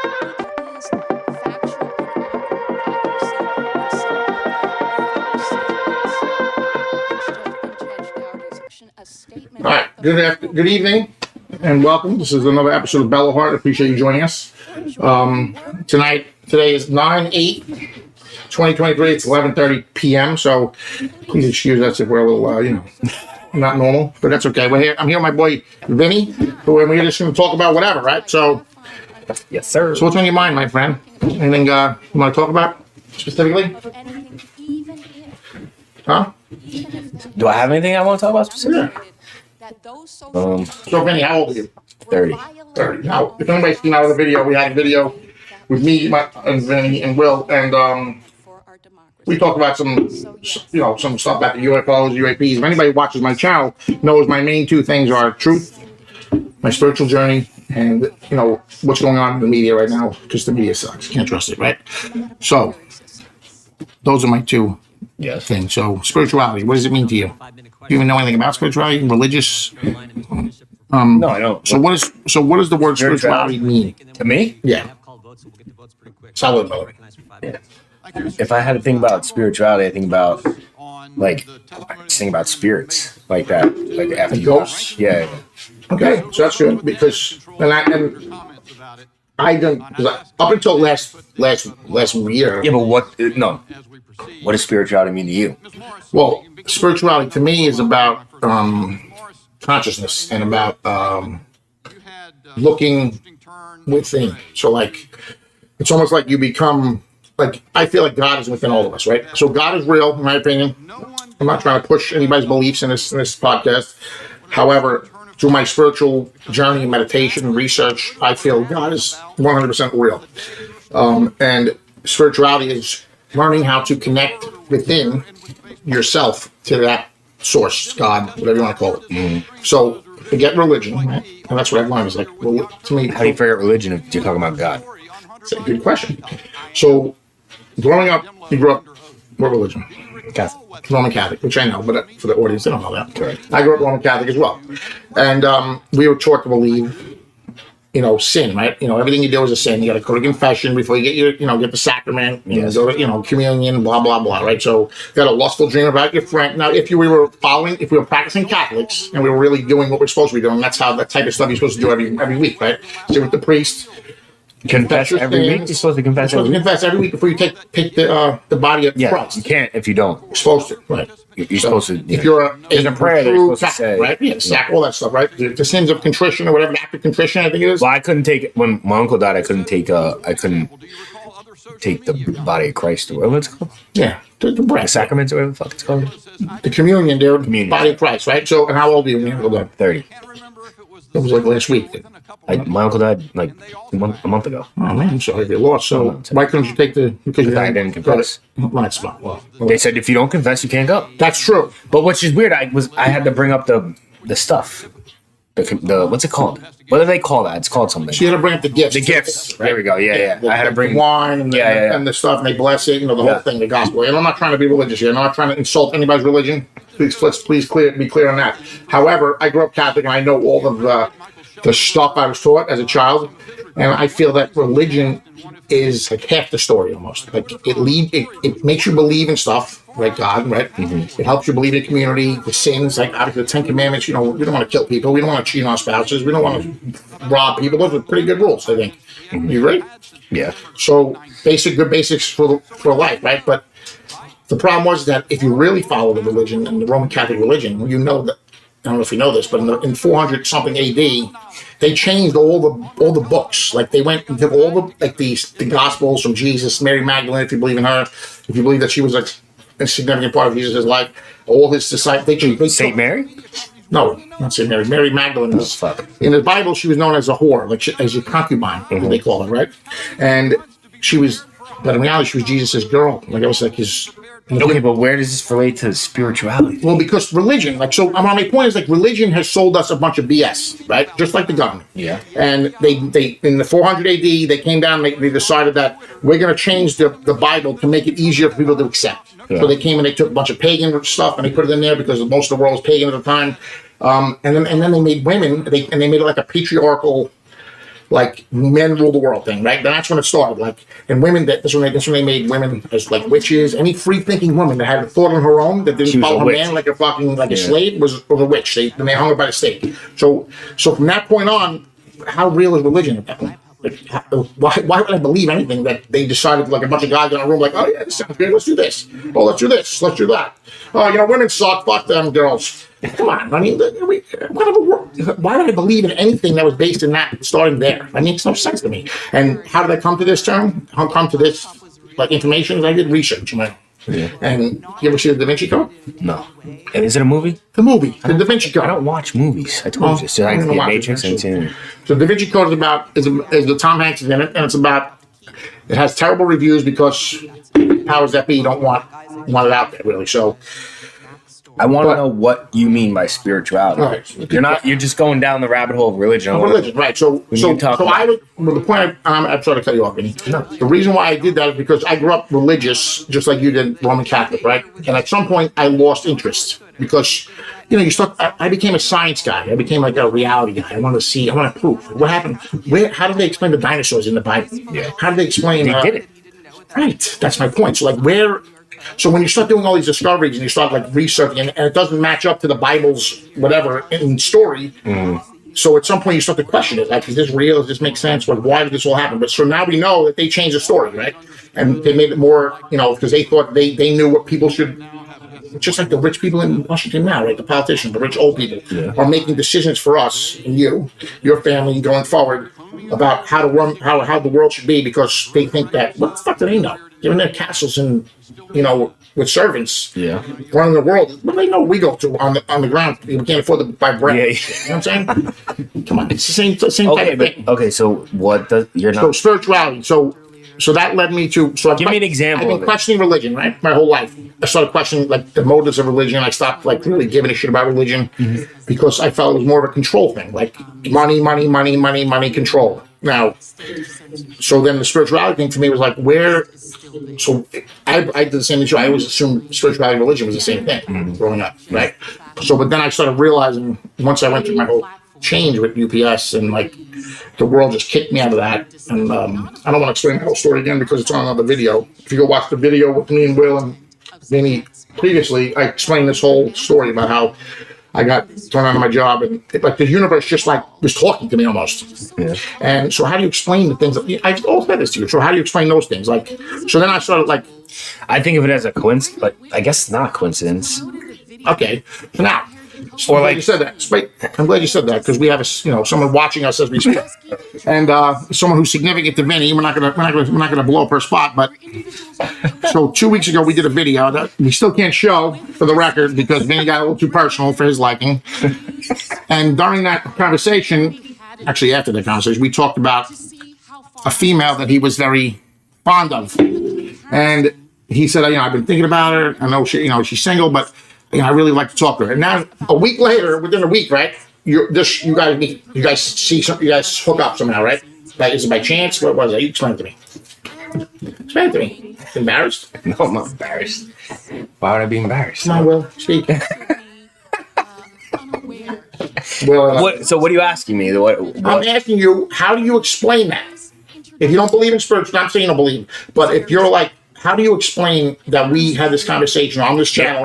All right, good evening, and welcome. This is another episode of BelloHeart. I appreciate you joining us. Today is 9/8/2023. It's 11:30 p.m. So please excuse us if we're a little, not normal, but that's okay. We're here. I'm here with my boy Vinnie, who we're just going to talk about whatever, right? So, yes, sir. So what's on your mind, my friend? Anything you want to talk about specifically? Huh? Do I have anything I want to talk about specifically? Yeah. So Vinnie, how old are you? 30. 30. Now, if anybody's seen out of the video, we had a video with me, and Vinnie, and Will, and we talked about some stuff about the UFOs, UAPs. If anybody watches my channel knows my main two things are truth, my spiritual journey, and what's going on in the media right now, because the media sucks. Can't trust it, right? So those are my two things. So spirituality, what does it mean to you? Do you even know anything about spirituality? Religious? No, I don't. So what does the word spirituality mean to me? Yeah. Solid, brother. Yeah. If I had to think about spirituality, I think about spirits like that, like after ghosts. Yeah. Okay, so that's good because I don't up until last year. Yeah, but what does spirituality mean to you? Well, spirituality to me is about consciousness and about looking within. So it's almost like you become I feel like God is within all of us, right? So God is real, in my opinion. I'm not trying to push anybody's beliefs in this podcast. However, through my spiritual journey and meditation and research, I feel God is 100% real. And spirituality is learning how to connect within yourself to that source, God, whatever you want to call it. Mm-hmm. So forget religion, right? And that's what I've learned. Is to me, how do you forget religion if you're talking about God? It's a good question. So growing up, you grew up what religion? Catholic. Roman Catholic, which I know, but for the audience, they don't know that. Correct. I grew up Roman Catholic as well, and we were taught to believe, sin, right? Everything you do is a sin. You got to go to confession before you get get the sacrament. Go to, communion, blah blah blah, right? So you got a lustful dream about your friend. Now, if we were practicing Catholics and we were really doing what we're supposed to be doing, that's how that type of stuff you're supposed to do every week, right? So with the priest. Confess every week? You're supposed to confess every week? Confess every week before you pick the body of Christ. You can't if you don't. You're supposed to, right? You're supposed to. If you're a prayer, true Catholic, right? Yeah, all that stuff, right? The sins of contrition or whatever, the act of contrition, I think it is. Well, I couldn't take when my uncle died. I couldn't take the body of Christ or whatever it's called. Yeah, the bread, the sacraments or whatever the fuck it's called. The communion, dude. Body of Christ, right? So, and how old are you when your uncle died? 30. It was last week. My uncle died a month ago. Oh man, I'm sorry you lost. So why couldn't you take because I didn't confess. Well, they said if you don't confess, you can't go. That's true. But which is weird. I had to bring up the stuff. The what's it called? What do they call that? It's called something. So you had to bring up the gifts. The gifts. Right? There we go. Yeah. I had to bring wine and the stuff, and they bless it. The whole thing, the gospel. And I'm not trying to be religious here. I'm not trying to insult anybody's religion. Please be clear on that. However, I grew up Catholic, and I know all of the stuff I was taught as a child, and I feel that religion is like half the story almost. Like it makes you believe in stuff like God, right? Mm-hmm. It helps you believe in community, the sins, like obviously the 10 Commandments. We don't want to kill people. We don't want to cheat on our spouses. We don't want to rob people. Those are pretty good rules, I think. Mm-hmm. You agree? Yeah. So good basics for life, right? But the problem was that if you really follow the religion and the Roman Catholic religion, you know that. I don't know if you know this, but in 400 something AD, they changed all the books. Like they went and took all the Gospels from Jesus, Mary Magdalene, if you believe in her, if you believe that she was a significant part of Jesus' life, all his disciples. They Saint Mary? No, not Saint Mary. Mary Magdalene. In the Bible, she was known as a whore, as a concubine, they call her, right? And she was, but in reality, she was Jesus' girl. It was his. Okay, but where does this relate to spirituality? Well, because religion, my point is religion has sold us a bunch of BS, right? Just like the government. Yeah. And they in the 400 AD, they came down and they decided that we're going to change the Bible to make it easier for people to accept. Yeah. So they came and they took a bunch of pagan stuff and they put it in there because most of the world was pagan at the time. And then they made women, they made it like a patriarchal like men rule the world thing, right? That's when it started. Like, and women, that's when they made women as like witches. Any free thinking woman that had a thought on her own that didn't follow her man like a fucking a slave was a witch. They hung her by the stake. So from that point on, how real is religion at that point? Like, why would I believe anything that they decided, like a bunch of guys in a room, like, oh yeah, this sounds good, let's do this. Oh, let's do this, let's do that. Oh, women suck, fuck them girls. Come on, I mean, why would I believe in anything that was based in that, starting there? I mean, it makes no sense to me. And how did I come to this term? How come to this, like, information? I did research, Yeah. And you ever see the Da Vinci Code? No. And is it a movie? The movie, the Da Vinci Code. I don't watch movies. I told you. So I can get Matrix and So Da Vinci Code is the Tom Hanks is in it, and it's about, it has terrible reviews because powers that be don't want it out there, really. So I want to know what you mean by spirituality. Right. You're just going down the rabbit hole of religion. Religion, right. The point I'm sorry to cut you off, Vinnie. No. The reason why I did that is because I grew up religious, just like you did, Roman Catholic, right? And at some point I lost interest because, I became a science guy. I became like a reality guy. I want to prove what happened. How did they explain the dinosaurs in the Bible? Yeah. How did they explain? They did it. Right. That's my point. So so when you start doing all these discoveries and you start like researching and it doesn't match up to the Bible's whatever in story, so at some point you start to question it. Like, is this real? Does this make sense? Like, why did this all happen? But so now we know that they changed the story, right? And they made it more, because they thought they knew what people should. Just like the rich people in Washington now, right? The politicians, the rich old people are making decisions for us and your family going forward about how to run, how the world should be, because they think that, what the fuck do they know? They're in their castles and, with servants running the world. What do they know we go through on the ground? We can't afford to buy bread. Yeah. You know what I'm saying? Come on, it's the same type of thing. Okay, so you're not... So spirituality, so that led me to... Give me an example. I've been questioning religion, right? My whole life. I started questioning, like, the motives of religion. I stopped, like, really giving a shit about religion because I felt it was more of a control thing. Like, money, control. Now, so then the spirituality thing to me was like, so I did the same issue. I always assumed spirituality and religion was the same thing growing up, right? So, but then I started realizing, once I went through my whole change with UPS and, like, the world just kicked me out of that. And I don't want to explain the whole story again because it's on another video. If you go watch the video with me and Will and Vinnie previously, I explained this whole story about how I got thrown out of my job, and like the universe just like was talking to me almost. Yeah. And so, how do you explain the things? I always said this to you. So, how do you explain those things? Like, so then I started like, I think of it as a coincidence, but I guess it's not a coincidence. Okay, so now. Or like you said that. I'm glad you said that because we have someone watching us as we speak, and someone who's significant to Vinnie. We're not gonna blow up her spot, but so 2 weeks ago we did a video that we still can't show for the record because Vinnie got a little too personal for his liking. And during that conversation, actually after the conversation, we talked about a female that he was very fond of, and he said, I've been thinking about her. I know she's single, but. I really like to talk to her. And now, a week later, within a week, right? You guys meet. You guys see something. You guys hook up somehow, right? Like, is it by chance? What was it? You explain it to me. Explain it to me. Embarrassed? No, I'm not embarrassed. Why would I be embarrassed? Come on, Will. Speak. So what are you asking me? What? I'm asking you, how do you explain that? If you don't believe in spiritual, I'm saying you don't believe, but if you're like, how do you explain that we had this conversation on this channel?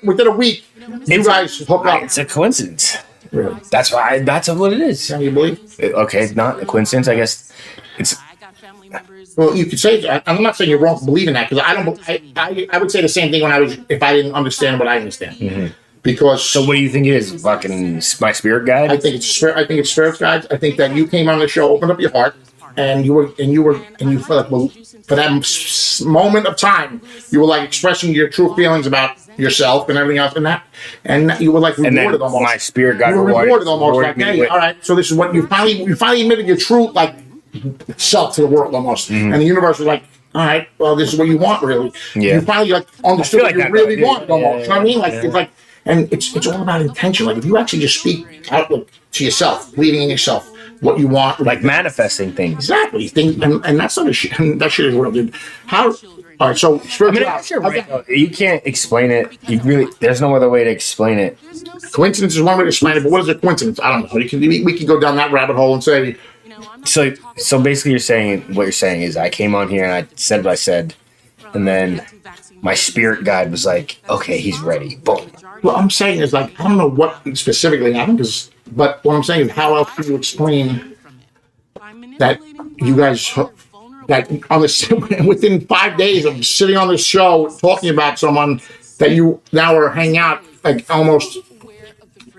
Within a week, you guys hook up. It's a coincidence. Really? That's what it is. Can you believe? Okay, it's not a coincidence. I guess it's. Well, you could say that. I'm not saying you're wrong for believing that because I would say the same thing if I didn't understand what I understand. Mm-hmm. Because so, what do you think it is? Fucking my spirit guide? I think it's spirit guides. I think that you came on the show, opened up your heart. And you felt like, well, for that moment of time, you were like expressing your true feelings about yourself and everything else, and you were like rewarded almost. My spirit got rewarded almost. Like, hey, all right, so this is what you finally admitted your true like self to the world almost, and the universe was like, all right, well, this is what you want, really. Yeah. You finally like understood what you really want almost. You know what I mean? Like it's like, and it's all about intention. Like if you actually just speak out to yourself, believing in yourself. What you want, like manifesting things. Exactly, and that's not a shit. That shit is real, dude. All right, so you can't explain it. There's no other way to explain it. Coincidence is one way to explain it, but what is a coincidence? I don't know. We can go down that rabbit hole and say, So basically, what you're saying is I came on here and I said what I said, and then my spirit guide was like, okay, he's ready. Boom. What I'm saying is like I don't know what specifically happened, but what I'm saying is how else do you explain that you guys that on this within 5 days of sitting on this show talking about someone that you now are hanging out like almost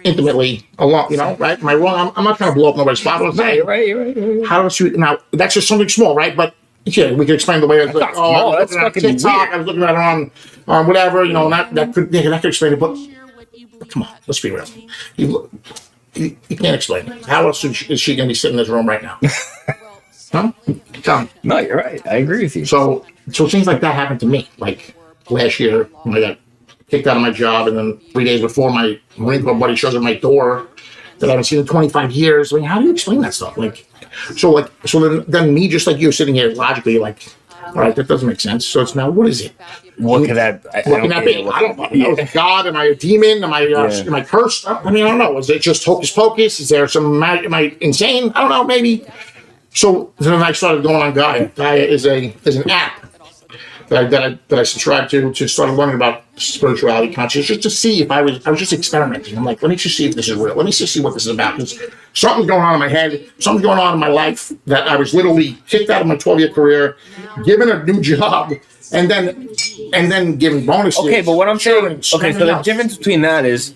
intimately alone, right? Am I wrong? I'm not trying to blow up nobody's spot. I'm saying, Right. how else you now? That's just something small, right? But yeah, we can explain the way it's like. Oh, I was looking at TikTok. Weird. I was looking at it on whatever, and that could explain it. But come on, let's be real. You can't explain it. How else is she going to be sitting in this room right now? Huh? Tell me. No, you're right. I agree with you. So things like that happened to me. Like last year when I got kicked out of my job, and then 3 days before my Marine Corps buddy shows up at my door that I haven't seen in 25 years. I mean, how do you explain that stuff? So then me, just like you, sitting here logically, like, all right, that doesn't make sense. So it's now, what is it? What could that? What can that be? I don't know. Is it God? Am I a demon? Am I cursed? I mean, I don't know. Is it just hocus pocus? Is there some magic? Am I insane? I don't know. Maybe. So then I started going on Gaia. Gaia is an app that I subscribe to start learning about spirituality, consciousness, just to see if I was just experimenting. I'm like, let me just see if this is real. Let me just see what this is about. Because something's going on in my head. Something's going on in my life that I was literally kicked out of my 12-year career, given a new job, and then given bonuses. Okay, but what I'm saying, so the difference between that is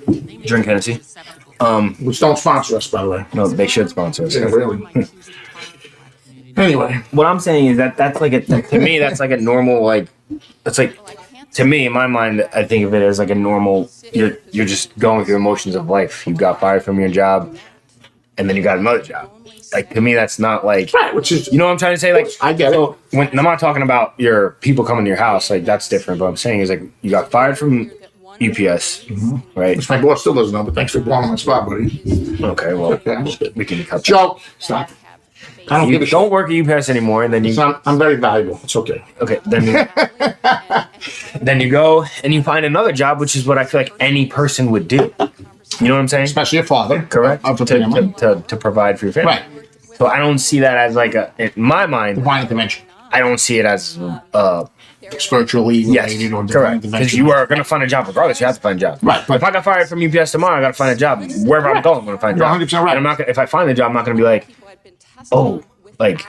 drink Hennessy. Which don't sponsor us, by the way. No, they should sponsor us. Yeah, really. Anyway, what I'm saying is that's like to me that's like a normal that's like to me in my mind I think of it as like a normal you're just going through emotions of life. You got fired from your job and then you got another job. Like to me that's not like right, which is what I'm trying to say. Like I get it. When I'm not talking about your people coming to your house, like that's different. But what I'm saying is like you got fired from UPS, right? Which my boss still doesn't know, but thanks for blowing my spot, buddy. Okay, well Okay. we can cut Joe, stop. I don't give a don't work at UPS anymore, and then you. I'm very valuable. It's okay. Okay, then you go and you find another job, which is what I feel like any person would do. You know what I'm saying? Especially a father, correct? Of the family. To provide for your family, right? So I don't see that as like in my mind. Divine intervention. I don't see it as spiritually related or correct. Because you are going to find a job regardless. You have to find a job. Right. But if I got fired from UPS tomorrow, I got to find a job. Wherever I'm going, I'm going to find a job. You're 100% right. And I'm not. If I find a job, I'm not going to be like, oh, like.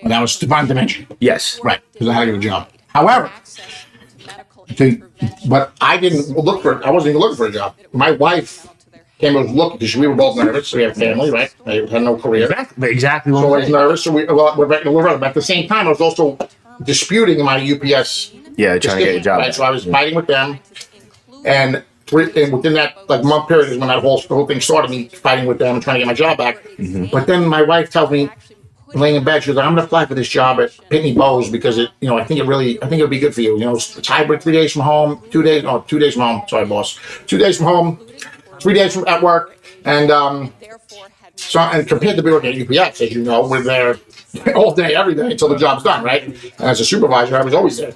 And that was divine dimension. Yes. Right. Because I had to get a job. However, but I didn't look for it. I wasn't even looking for a job. My wife came and was looking because we were both nervous. So we have family, right? I had no career. Exactly. So I was nervous. So we're back to But at the same time, I was also disputing my UPS. Yeah, trying to get a job. Right? So I was fighting with them. And within that month period is when the whole thing started, me fighting with them and trying to get my job back. Mm-hmm. But then my wife tells me, laying in bed, she was like, I'm going to apply for this job at Pitney Bowes because I think it would be good for you. It's hybrid, 3 days from home, 2 days from home. Sorry, boss. 2 days from home, 3 days at work. And and compared to being working at UPS, as you know, we're there all day, every day until the job's done, right? And as a supervisor, I was always there.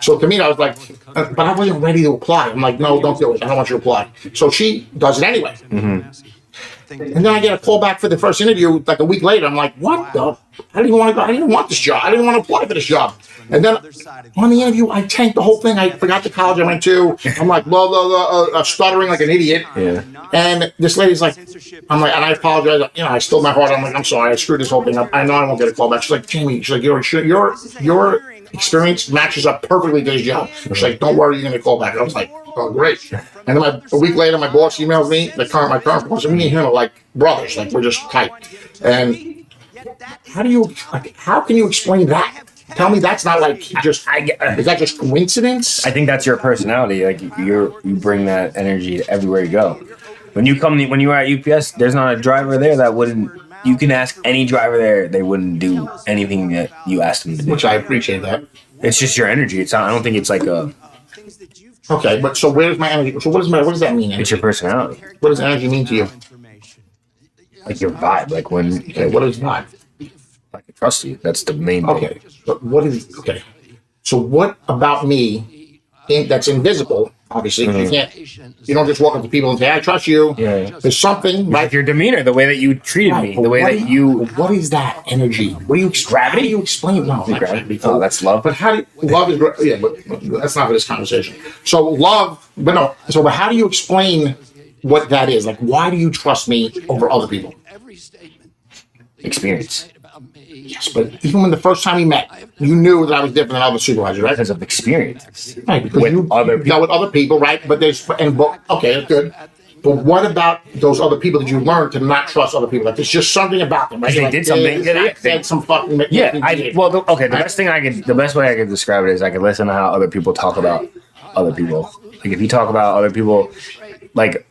So to me, I was like, but I wasn't ready to apply. I'm like, no, don't do it. I don't want you to apply. So she does it anyway. Mm-hmm. And then I get a call back for the first interview like a week later. I'm like, what the? I didn't even want to go. I didn't want this job. I didn't want to apply for this job. And then on the interview, I tanked the whole thing. I forgot the college I went to. I'm like, blah, blah, blah, stuttering like an idiot. Yeah. And this lady's like, and I apologize. I stilled my heart. I'm like, I'm sorry. I screwed this whole thing up. I know I won't get a call back. She's like, Jamie, your experience matches up perfectly to this job. She's like, don't worry, you're going to call back. I was like, oh, great. And then a week later, my boss emails me, my current boss, and me and him are like brothers. Like, we're just tight. And how can you explain that? Tell me that's not like just, is that just coincidence? I think that's your personality. Like, you bring that energy everywhere you go. When you were at UPS, there's not a driver there that wouldn't, you can ask any driver there, they wouldn't do anything that you asked them to do. Which I appreciate that. It's just your energy. I don't think it's like a... Okay, but so where's my energy? So what does that mean? Energy? It's your personality. What does energy mean to you? Like your vibe. Like when... Okay, what is vibe? Like I trust you. That's the main thing. Okay, but okay. So what about me that's invisible? obviously. You don't just walk up to people and say, I trust you. Yeah. There's something, right? Like your demeanor, the way that you treated me, the way that you... What is that energy? What do you... Gravity? How do you explain? No, not gravity. Oh, that's love. But how do you... Love is... Yeah, but that's not for this conversation. So love... But no. So how do you explain what that is? Like, why do you trust me over other people? Experience. Yes, but even when the first time we met, you knew that I was different than other supervisors, right? Because of experience. Right, because With you other dealt with other people, right? But okay, that's good. But what about those other people that you learned to not trust other people? Like, there's just something about them, right? They did something. They said some fucking... The best way I could describe it is I could listen to how other people talk about other people. Like, if you talk about other people, like...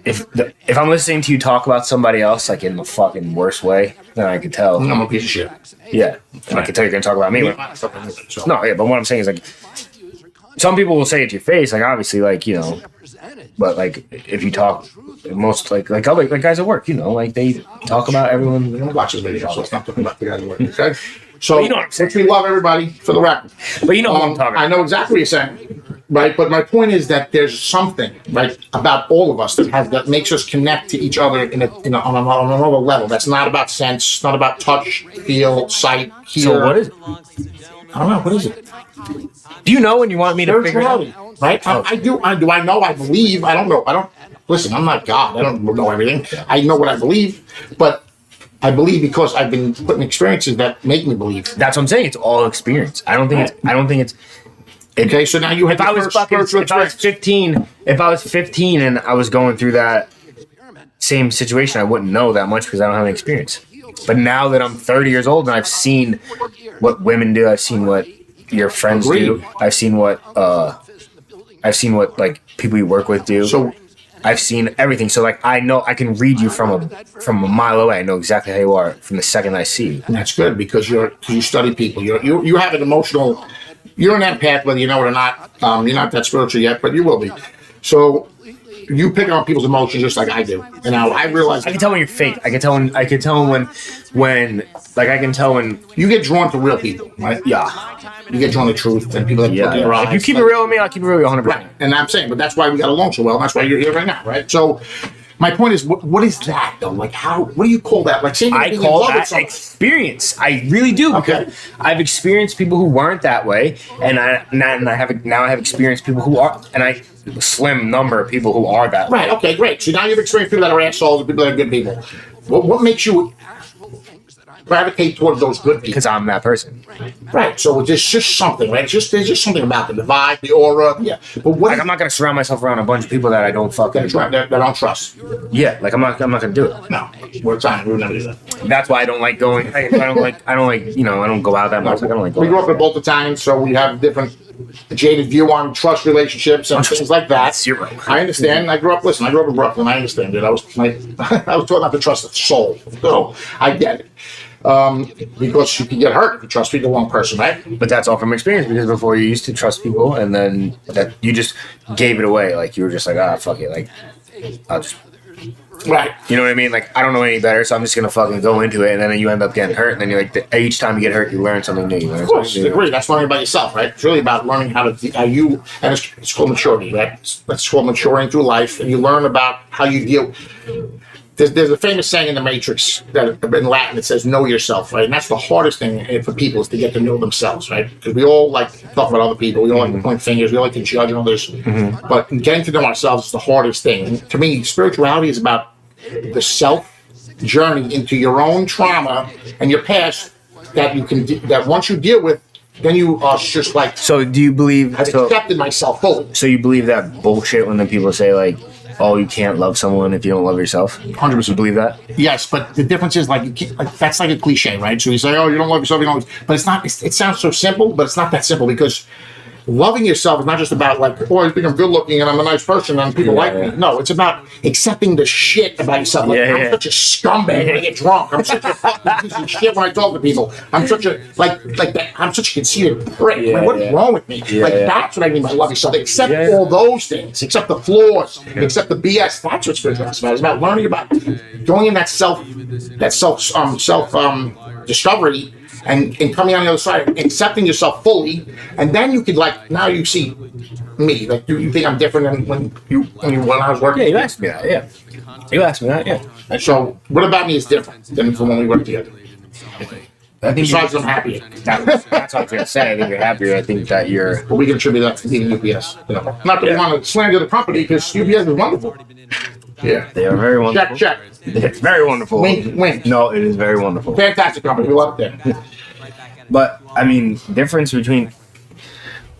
If I'm listening to you talk about somebody else like in the fucking worst way, then I could tell. I'm a piece of shit. Yeah, and I can tell you're gonna talk about me. No, yeah, but what I'm saying is like, some people will say it to your face, like obviously, like but like if you talk, most like other like guys at work, like they talk about everyone. We don't watch this video, so it's not talking about the guys at work. Okay, so you know what I'm saying. We love everybody for the record, but you know what I'm talking about. I know exactly what you're saying. Right, but my point is that there's something right about all of us that makes us connect to each other on another level. That's not about sense, not about touch, feel, sight, hear. So what is it? I don't know. What is it? Do you know when you want me to figure it out? Right? I do. Do I know? I believe. I don't know. I don't. Listen, I'm not God. I don't know everything. I know what I believe, but I believe because I've been put in experiences that make me believe. That's what I'm saying. It's all experience. I don't think it's. Okay, so now you had if I was 15 and I was going through that same situation, I wouldn't know that much because I don't have any experience. But now that I'm 30 years old and I've seen what women do, I've seen what your friends do, I've seen what like people you work with do. So I've seen everything. So like I know I can read you from a mile away. I know exactly how you are from the second I see you. And that's good because you study people. You have an emotional. You're on that path, whether you know it or not. You're not that spiritual yet, but you will be. So you pick up people's emotions just like I do. And now I realize I can tell when you're fake. I can tell when I can tell when you get drawn to real people, right? Yeah. You get drawn to truth and people that look in your eyes. If you keep it real with me, I'll keep it real with you 100%. Right. And I'm saying, but that's why we got along so well, and that's why you're here right now, right? So my point is, what is that though? Like, what do you call that? Like, I call that experience. I really do. Okay. Because I've experienced people who weren't that way, and I have experienced people who are, and a slim number of people who are that way. Right. Okay. Great. So now you've experienced people that are assholes and people that are good people. What makes you gravitate towards those good people? Because I'm that person. Right. So there's just something, right? There's just something about the vibe, the aura. Yeah. But I'm not gonna surround myself around a bunch of people that I don't fucking that I don't trust. Yeah. Like I'm not gonna do it. No. We're trying. We would never do that. That's why I don't like going. I don't go out that much. I don't like. We grew up in both Italians, so we have different jaded view on trust relationships and things like that. Zero. I understand. I grew up in Brooklyn. I understand it. I was taught not to trust the soul. So I get it. Because you can get hurt if you trust the wrong person, right? But that's all from experience because before you used to trust people and then that you just gave it away. Like you were just like, fuck it. Like, I'll just. Right. You know what I mean? Like, I don't know any better, so I'm just going to fucking go into it, and then you end up getting hurt, and then you're like, each time you get hurt, you learn something new. Of course, I agree. That's learning about yourself, right? It's really about learning and it's called maturity, right? It's called maturing through life, and you learn about how you deal. There's a famous saying in the Matrix that in Latin that says "know yourself," right? And that's the hardest thing for people is to get to know themselves, right? Because we all like to talk about other people, we all like to point fingers, we all like to judge others, but getting to know ourselves is the hardest thing. And to me, spirituality is about the self journey into your own trauma and your past that you can that once you deal with, then you are just like. So do you believe? I've accepted myself fully. So you believe that bullshit when the people say like, "Oh, you can't love someone if you don't love yourself." 100%. You believe that? Yes, but the difference is like that's like a cliche, right? So you say, "Oh, you don't love yourself," but it's not. It sounds so simple, but it's not that simple because loving yourself is not just about like, "Oh, I think I'm good looking and I'm a nice person and people like me." No, it's about accepting the shit about yourself. Like, I'm such a scumbag when I get drunk. I'm such a fucking piece of shit when I talk to people. I'm such a like that. I'm such a conceited prick. Like, what is wrong with me? That's what I mean by love yourself. Accept all those things. Accept the flaws. Accept the BS. That's what spirituality is about. It's about learning about going in that self discovery and coming on the other side, accepting yourself fully, and then you could like now you see me like you think I'm different than when I was working. Yeah, you asked me that. Yeah, you asked me that. Yeah. So what about me is different than from when we worked together? I think Besides, I'm happier. that's what I was gonna say. I think you're happier. I think that you're. But we can attribute that to being UPS. You know, not that we want to slander the company because UPS is wonderful. Yeah, They are very wonderful. check. It's very wonderful. Wink, wink. No, it is very wonderful. Fantastic company. We love it there. But I mean, difference between.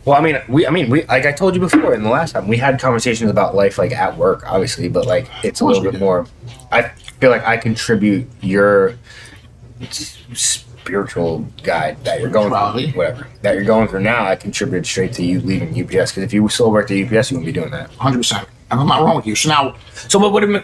Well, I mean, we like I told you before in the last time we had conversations about life like at work, obviously, but like it's a little bit more. I feel like I contribute your spiritual guide that you're going through, whatever that you're going through now. I contributed straight to you leaving UPS because if you still worked at UPS, you wouldn't be doing that. 100%. And I'm not wrong with you. So now,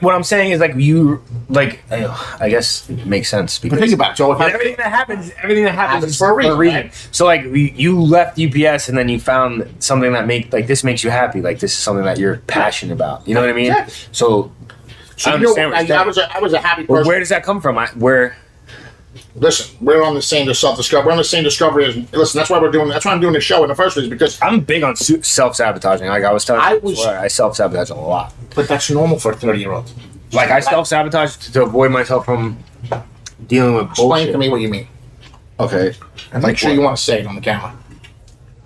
what I'm saying is like you like I guess it makes sense because but think about it. So if I, everything that happens is for a reason. Right? So like you left UPS and then you found something that makes you happy. Like this is something that you're passionate about. You know what I mean? Yeah. So I understand. I was a happy person. Well, where does that come from? Listen, we're on the same self-discovery. We're on the same discovery as listen. That's why I'm doing the show in the first place because I'm big on self-sabotaging. Like I was telling you before, I self-sabotage a lot. But that's normal for a 30-year-old. Like I self-sabotage to avoid myself from dealing with bullshit. Explain to me what you mean. Okay. And make sure you want to say it on the camera.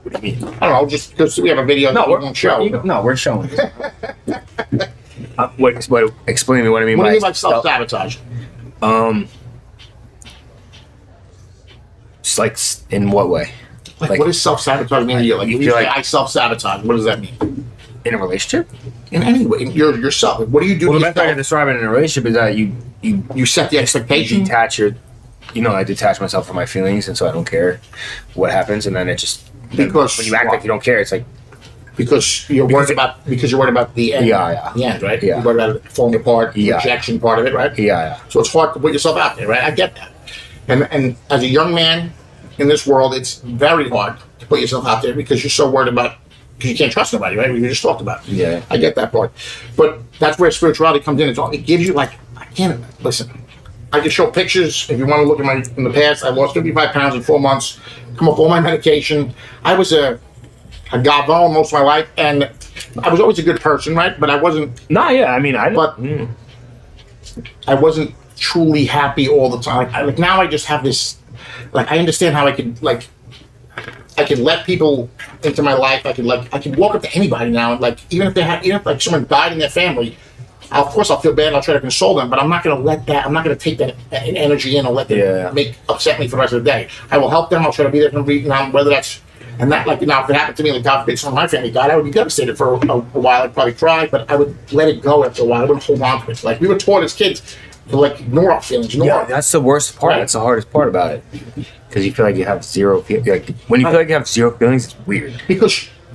What do you mean? I don't know, just because we have a video that we won't show. We're showing. Explain to me what I mean what by do you mean by self-sabotage? Just like in what way? Like what does self-sabotage mean to you? Like you if you feel say like I self-sabotage, what does that mean? In a relationship? In any way, yourself. Like, what do you do? Well, the best way to describe it in a relationship is that you set the expectation. I detach myself from my feelings, and so I don't care what happens, and then it just because when you act like you don't care, it's like because you're worried about the end. Yeah. The end, right? Yeah. You're worried about it falling apart, rejection part of it, right? Yeah. So it's hard to put yourself out there, right? I get that. And as a young man in this world, it's very hard to put yourself out there because you're so worried about because you can't trust nobody, right? We just talked about. Yeah. I get that part, but that's where spirituality comes in. It gives you like I can't listen. I can show pictures if you want to look at in the past. I lost 55 pounds in 4 months. Come off all my medication. I was a gavone most of my life, and I was always a good person, right? But I wasn't. I wasn't truly happy all the time. Like now, I just have this. Like I understand how I could let people into my life. I could walk up to anybody now, and even if like someone died in their family. Of course, I'll feel bad. I'll try to console them, but I'm not going to let that. I'm not going to take that energy in and let them upset me for the rest of the day. I will help them. I'll try to be there for them. Whether that's and that if it happened to me, like God forbid, some of my family died, I would be devastated for a while. I'd probably cry, but I would let it go after a while. I wouldn't hold on to it. Like we were taught as kids to ignore our feelings. That's the worst part. Right? That's the hardest part about it because you feel like you have zero feelings. Like when you feel like you have zero feelings, it's weird.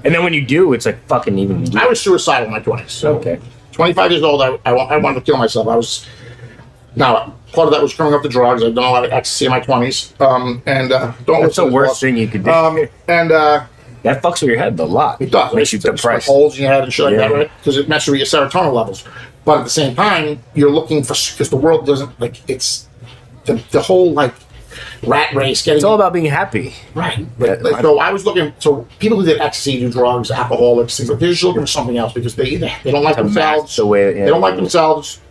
And then when you do, it's like fucking even weird. I was suicidal in my 20s. So. Okay. 25 years old, I wanted to kill myself. Part of that was coming up to drugs. I'd done a lot of ecstasy in my 20s. That's the worst thing you could do. That fucks with your head a lot. It does. Makes you depressed. Holes in your head and shit like that, right? Because it messes with your serotonin levels. But at the same time, you're looking for, because the world doesn't, it's the whole, rat race. It's all about being happy. Right. So I was looking, people who did ecstasy, do drugs, alcoholics, things like they're just looking for something else because they don't like themselves. They don't like themselves,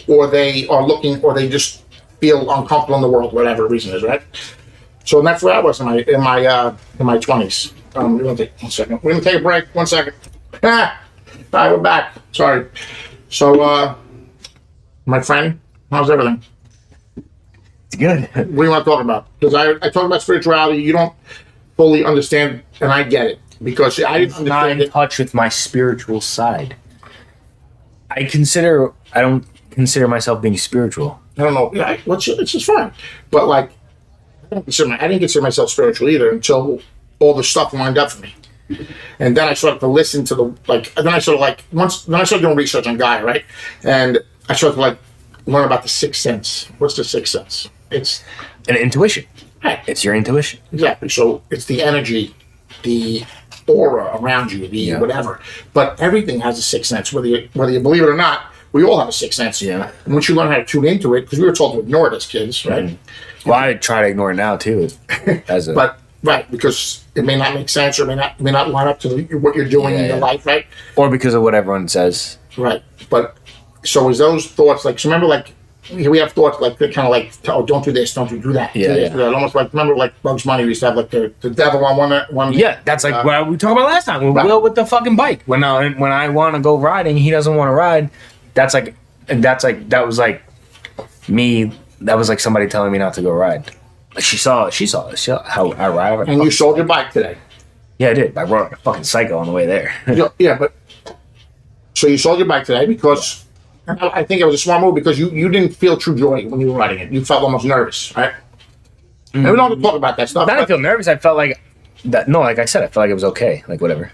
or they are looking, or they just feel uncomfortable in the world, whatever the reason is, right? So that's where I was in my 20s. We're gonna take 1 second. We're gonna take a break. 1 second. All right, we're back. Sorry. So, my friend, how's everything? It's good. What do you want to talk about? Because I talk about spirituality. You don't fully understand, and I get it because I didn't understand not in touch with my spiritual side. I don't consider myself being spiritual. I don't know. Yeah, it's just fine. But I didn't consider myself spiritual either until all the stuff lined up for me. And then I started to listen to then I started doing research on Gaia, right? And I started to learn about the sixth sense. What's the sixth sense? It's an intuition. Right. It's your intuition. Exactly. So it's the energy, the aura around you, whatever. But everything has a sixth sense, whether you believe it or not. We all have a sixth sense. Yeah. And once you learn how to tune into it, because we were told to ignore it as kids, right? Well, I try to ignore it now too. But right, because it may not make sense or may not line up to what you're doing in your life, right? Or because of what everyone says. Right. But so is those thoughts like? So remember, like we have thoughts like they're kind of like, oh, don't do this, don't do that. Yeah, do that. Almost like remember like Bugs Bunny, we used to have like the devil on one. Yeah, that's like what we talked about last time. Will with the fucking bike. When I want to go riding, he doesn't want to ride. That was like me. That was like somebody telling me not to go ride. Like she saw how I ride. And you sold your bike today. Yeah, I did. I rode like a fucking psycho on the way there. Yeah, but so you sold your bike today because I think it was a smart move because you didn't feel true joy when you were riding it. You felt almost nervous, right? And we don't have to talk about that stuff. I didn't feel nervous. I felt like that. No, like I said, I felt like it was okay. Like whatever.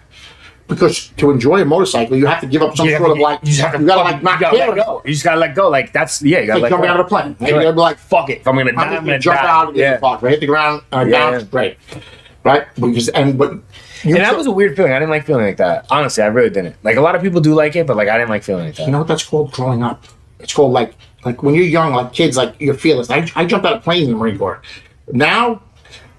Because to enjoy a motorcycle, you have to give up some sort of like. You gotta like not care. Let go. You just gotta let go. Like that's you gotta like jumping out of a plane. Right? You gotta be like, fuck it. If I'm gonna die, I'm gonna jump out. Right? Hit the ground. Down. Great. Right. And that was a weird feeling. I didn't like feeling like that. Honestly, I really didn't. Like a lot of people do like it, but like I didn't like feeling like that. You know what that's called? Growing up. It's called like when you're young, like kids, like you're fearless. I jumped out of planes in the Marine Corps. Now,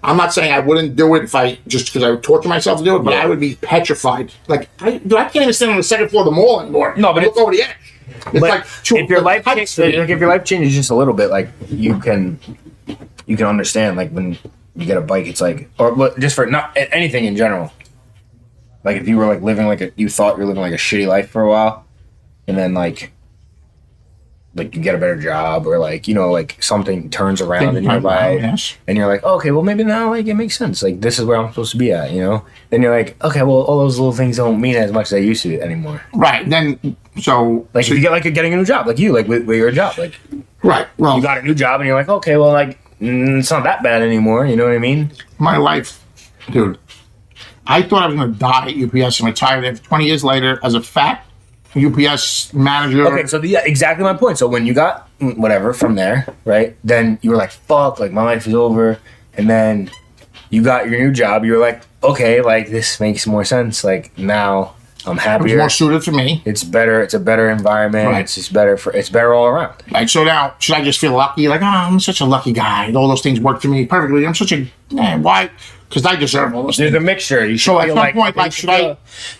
I'm not saying I wouldn't do it if because I would torture myself to do it, but I would be petrified. Like I can't even stand on the second floor of the mall anymore. No, but look over the edge. It's like if your life changes just a little bit, like you can understand. Like when you get a bike, it's like, or just for not anything in general. Like if you were like living you thought you were living like a shitty life for a while, and then like you get a better job or like something turns around in your life, and you're like, oh, okay, well maybe now like it makes sense. Like this is where I'm supposed to be at, Then you're like, okay, well all those little things don't mean as much as they used to anymore. Right. Then if you get getting a new job, like you with your job, like right. Well, you got a new job and you're like, okay, well like it's not that bad anymore. You know what I mean? My life, dude. I thought I was going to die at UPS and retire there 20 years later as a fat UPS manager. Okay, so exactly my point. So when you got whatever from there, right? Then you were like, fuck, like my life is over. And then you got your new job. You were like, okay, like this makes more sense. Like now I'm happier. It's more suited for me. It's better. It's a better environment. Right. It's better all around. Right. So now, should I just feel lucky? Like, oh, I'm such a lucky guy. All those things work for me perfectly. I'm such a why? Because I deserve all those things. There's a mixture. You should so feel at some point, like,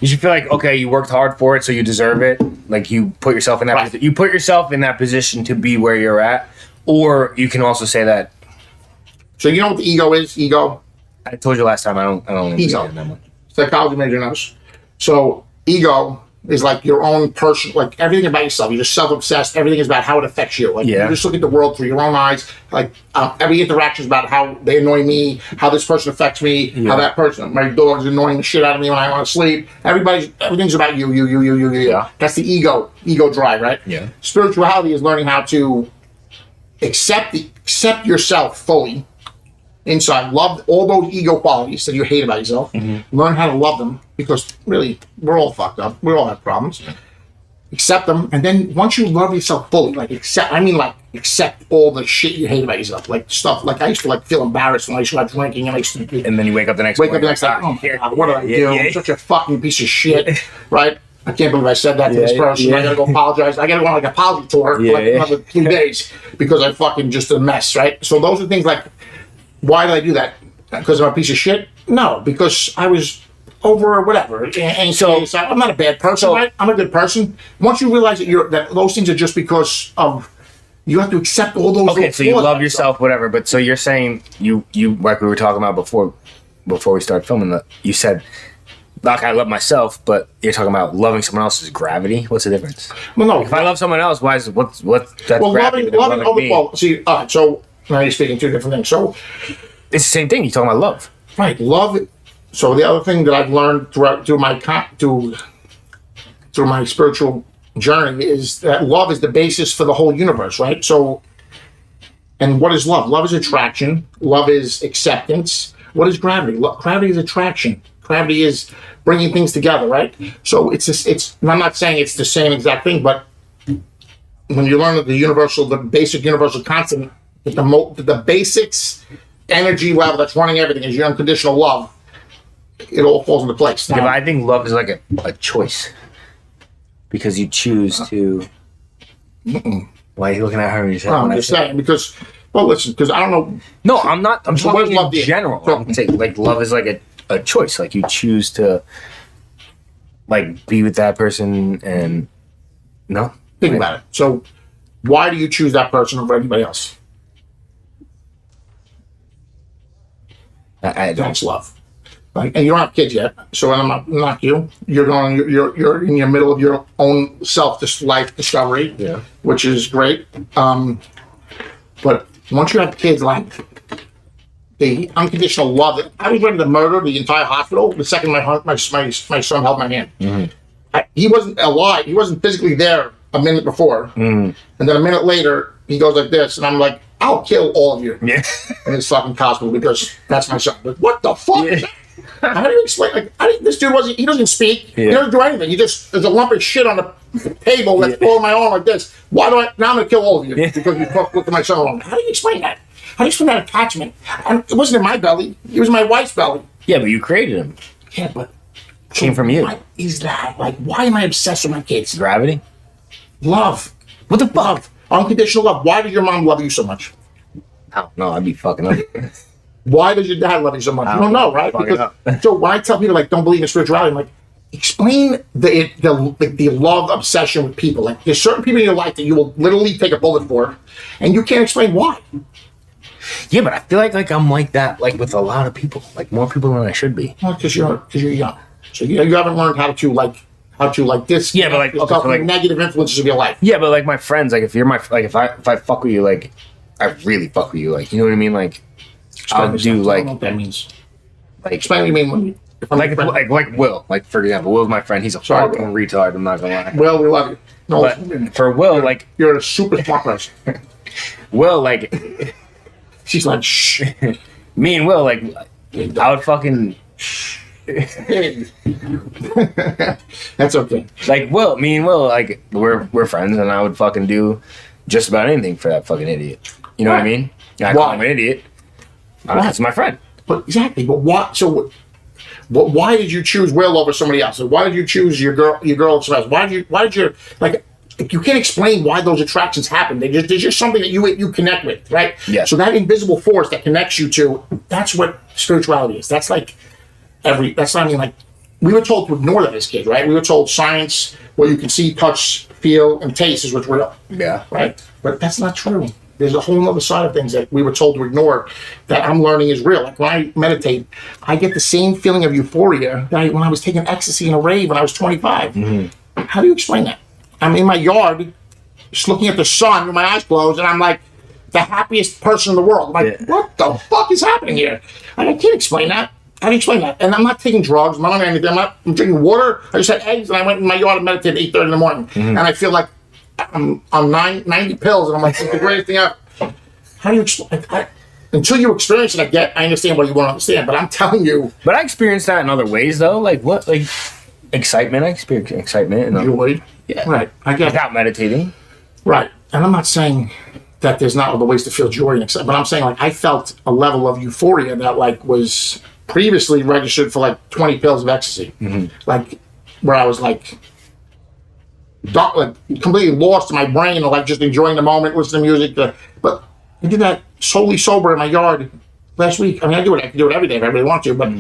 you should feel like, okay, you worked hard for it, so you deserve it. Like you put yourself in that. Right. You put yourself in that position to be where you're at, or you can also say that. So you know what the ego is? Ego. I told you last time. I don't. Ego. That much. Psychology major knows. So ego is like your own person, like everything about yourself. You're just self-obsessed. Everything is about how it affects you. Like you just look at the world through your own eyes. Like every interaction is about how they annoy me, how this person affects me, how that person, my dog's annoying the shit out of me when I want to sleep. Everything's about you. Yeah. That's the ego drive, right? Yeah. Spirituality is learning how to accept yourself fully. Inside, love all those ego qualities that you hate about yourself. Mm-hmm. Learn how to love them because really, we're all fucked up. We all have problems. Accept them, and then once you love yourself fully, accept all the shit you hate about yourself, like stuff. Like I used to feel embarrassed when I started drinking, and and then you wake up the next morning. Oh my God, what did I do? I'm such a fucking piece of shit, right? I can't believe I said that to this person. I gotta go apologize. I gotta go on an apology tour for another 2 days because I fucking just a mess, right? So those are things like. Why did I do that? Because I'm a piece of shit? No, because I was over or whatever. And so I'm not a bad person, right? I'm a good person. Once you realize that those things are just because of you have to accept all those. Okay, so you love yourself, whatever. But so you're saying you like we were talking about before we started filming. You said like I love myself, but you're talking about loving someone else is gravity. What's the difference? Well, no. If I love someone else, why is that's gravity? Loving me. Well, see, all right, so. Now you're speaking two different things. So it's the same thing. You're talking about love, right? Love. So the other thing that I've learned through my spiritual journey is that love is the basis for the whole universe, right? So, and what is love? Love is attraction. Love is acceptance. What is gravity? Gravity is attraction. Gravity is bringing things together, right? So it's. And I'm not saying it's the same exact thing, but when you learn the basic universal constant. The basics, energy level that's running everything is your unconditional love. It all falls into place. Now, I think love is like a choice because you choose to. Why are you looking at her? I'm just saying because Well, listen, because I don't know. No, I'm not. I'm So what talking is love to in you? general. So- I'm saying like love is like a choice. Like you choose to like be with that person and no. Think about it. So, why do you choose that person over anybody else? I don't. That's love. Like, and you don't have kids yet, so I'm not you. You're in your middle of your own life discovery, which is great. But once you have kids, like the unconditional love, I was ready to murder the entire hospital the second my son held my hand. He wasn't alive. He wasn't physically there a minute before, and then a minute later he goes like this, and I'm like, I'll kill all of you Yeah. in this fucking hospital because that's my son. But what the fuck? Yeah. How do you explain? Like, this dude he doesn't speak. He Yeah. doesn't do anything. There's a lump of shit on the table that's pulling my arm like this. Now I'm going to kill all of you because you fucked with my son. How do you explain that? How do you explain that attachment? And it wasn't in my belly. It was my wife's belly. Yeah, but you created him. Yeah, but Came from you. What is that? Like, why am I obsessed with my kids? Gravity. Love. What the fuck? Unconditional love. Why does your mom love you so much? No, I'd be fucking up. Why does your dad love you so much? You don't know, right? Because, so when I tell people like don't believe in spirituality, I'm like, explain the love obsession with people. Like there's certain people in your life that you will literally take a bullet for, and you can't explain why. Yeah, but I feel like I'm like that, like with a lot of people, like more people than I should be. Well, because you're young, so you haven't learned how to this. Yeah, but like, okay, so like negative influences of your life. Yeah, but like my friends, like if you're my like if I fuck with you, like I really fuck with you, like you know what I mean, like I'll do I like don't know what that means. like Explain what you mean when you. like Will, like for example, Will's my friend. He's a Sorry, fucking retard. I'm not gonna lie. Well, we love you. No, But for Will, like you're a super smart person. Will, like She's like, shh. me and Will, like I would fucking That's okay. like Will, me and Will, like we're friends, and I would fucking do just about anything for that fucking idiot. You know what I mean? I call him an idiot. That's my friend. But exactly. But what? So, why did you choose Will over somebody else? Why did you choose your girl over somebody else? Why did you like? You can't explain why those attractions happen. There's just something that you connect with, right? Yeah. So that invisible force that connects you to, that's what spirituality is. That's like that's not, I mean, like, we were told to ignore that as kids, right? We were told science, where you can see, touch, feel, and taste is what's real. Yeah. Right? But that's not true. There's a whole other side of things that we were told to ignore that I'm learning is real. Like when I meditate, I get the same feeling of euphoria that when I was taking ecstasy in a rave when I was 25. Mm-hmm. How do you explain that? I'm in my yard, just looking at the sun with my eyes closed, and I'm like the happiest person in the world. I'm like, what the fuck is happening here? I can't explain that. How do you explain that? And I'm not taking drugs. I'm not anything. I'm drinking water. I just had eggs, and I went in my yard and meditated at 8:30 in the morning. Mm-hmm. And I feel like I'm on 90 pills, and I'm like, it's the greatest thing ever. How do you explain? Until you experience it, I understand what you want to understand. But I'm telling you. But I experienced that in other ways, though. Like what? Like excitement. I experienced excitement. Joy. Yeah. Right. I get without meditating. Right. And I'm not saying that there's not other ways to feel joy and excitement, but I'm saying like I felt a level of euphoria that like was previously registered for like 20 pills of ecstasy. Mm-hmm. Like where I was like completely lost in my brain or like just enjoying the moment, listening to music. But I did that solely sober in my yard last week. I mean, I can do it every day if everybody wants to, but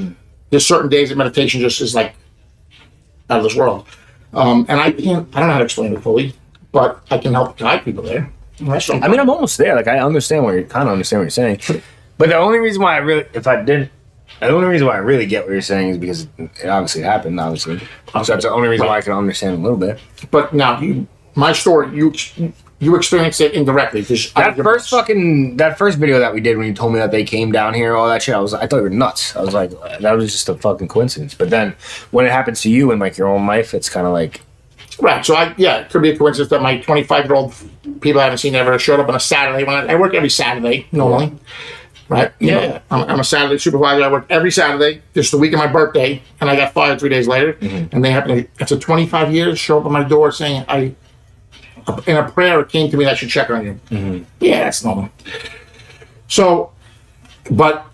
there's certain days that meditation just is like out of this world. And I don't know how to explain it fully, but I can help guide people there. I mean, I'm almost there. Like, I understand what you're saying. But the only reason why I really get what you're saying is because it obviously happened, obviously. So that's the only reason why I can understand a little bit. But now, my story, you experienced it indirectly. That first video that we did when you told me that they came down here, all that shit, I thought you were nuts. I was like, that was just a fucking coincidence. But then when it happens to you in like your own life, it's kind of like. Right. So it could be a coincidence that my 25-year-old people I haven't seen ever showed up on a Saturday. When I work every Saturday normally. Right? Yeah. I'm a Saturday supervisor. I work every Saturday. Just the week of my birthday, and I got fired 3 days later. Mm-hmm. And they happen to, after 25 years, show up at my door saying, in a prayer, it came to me that I should check on you. Mm-hmm. Yeah, that's normal. So at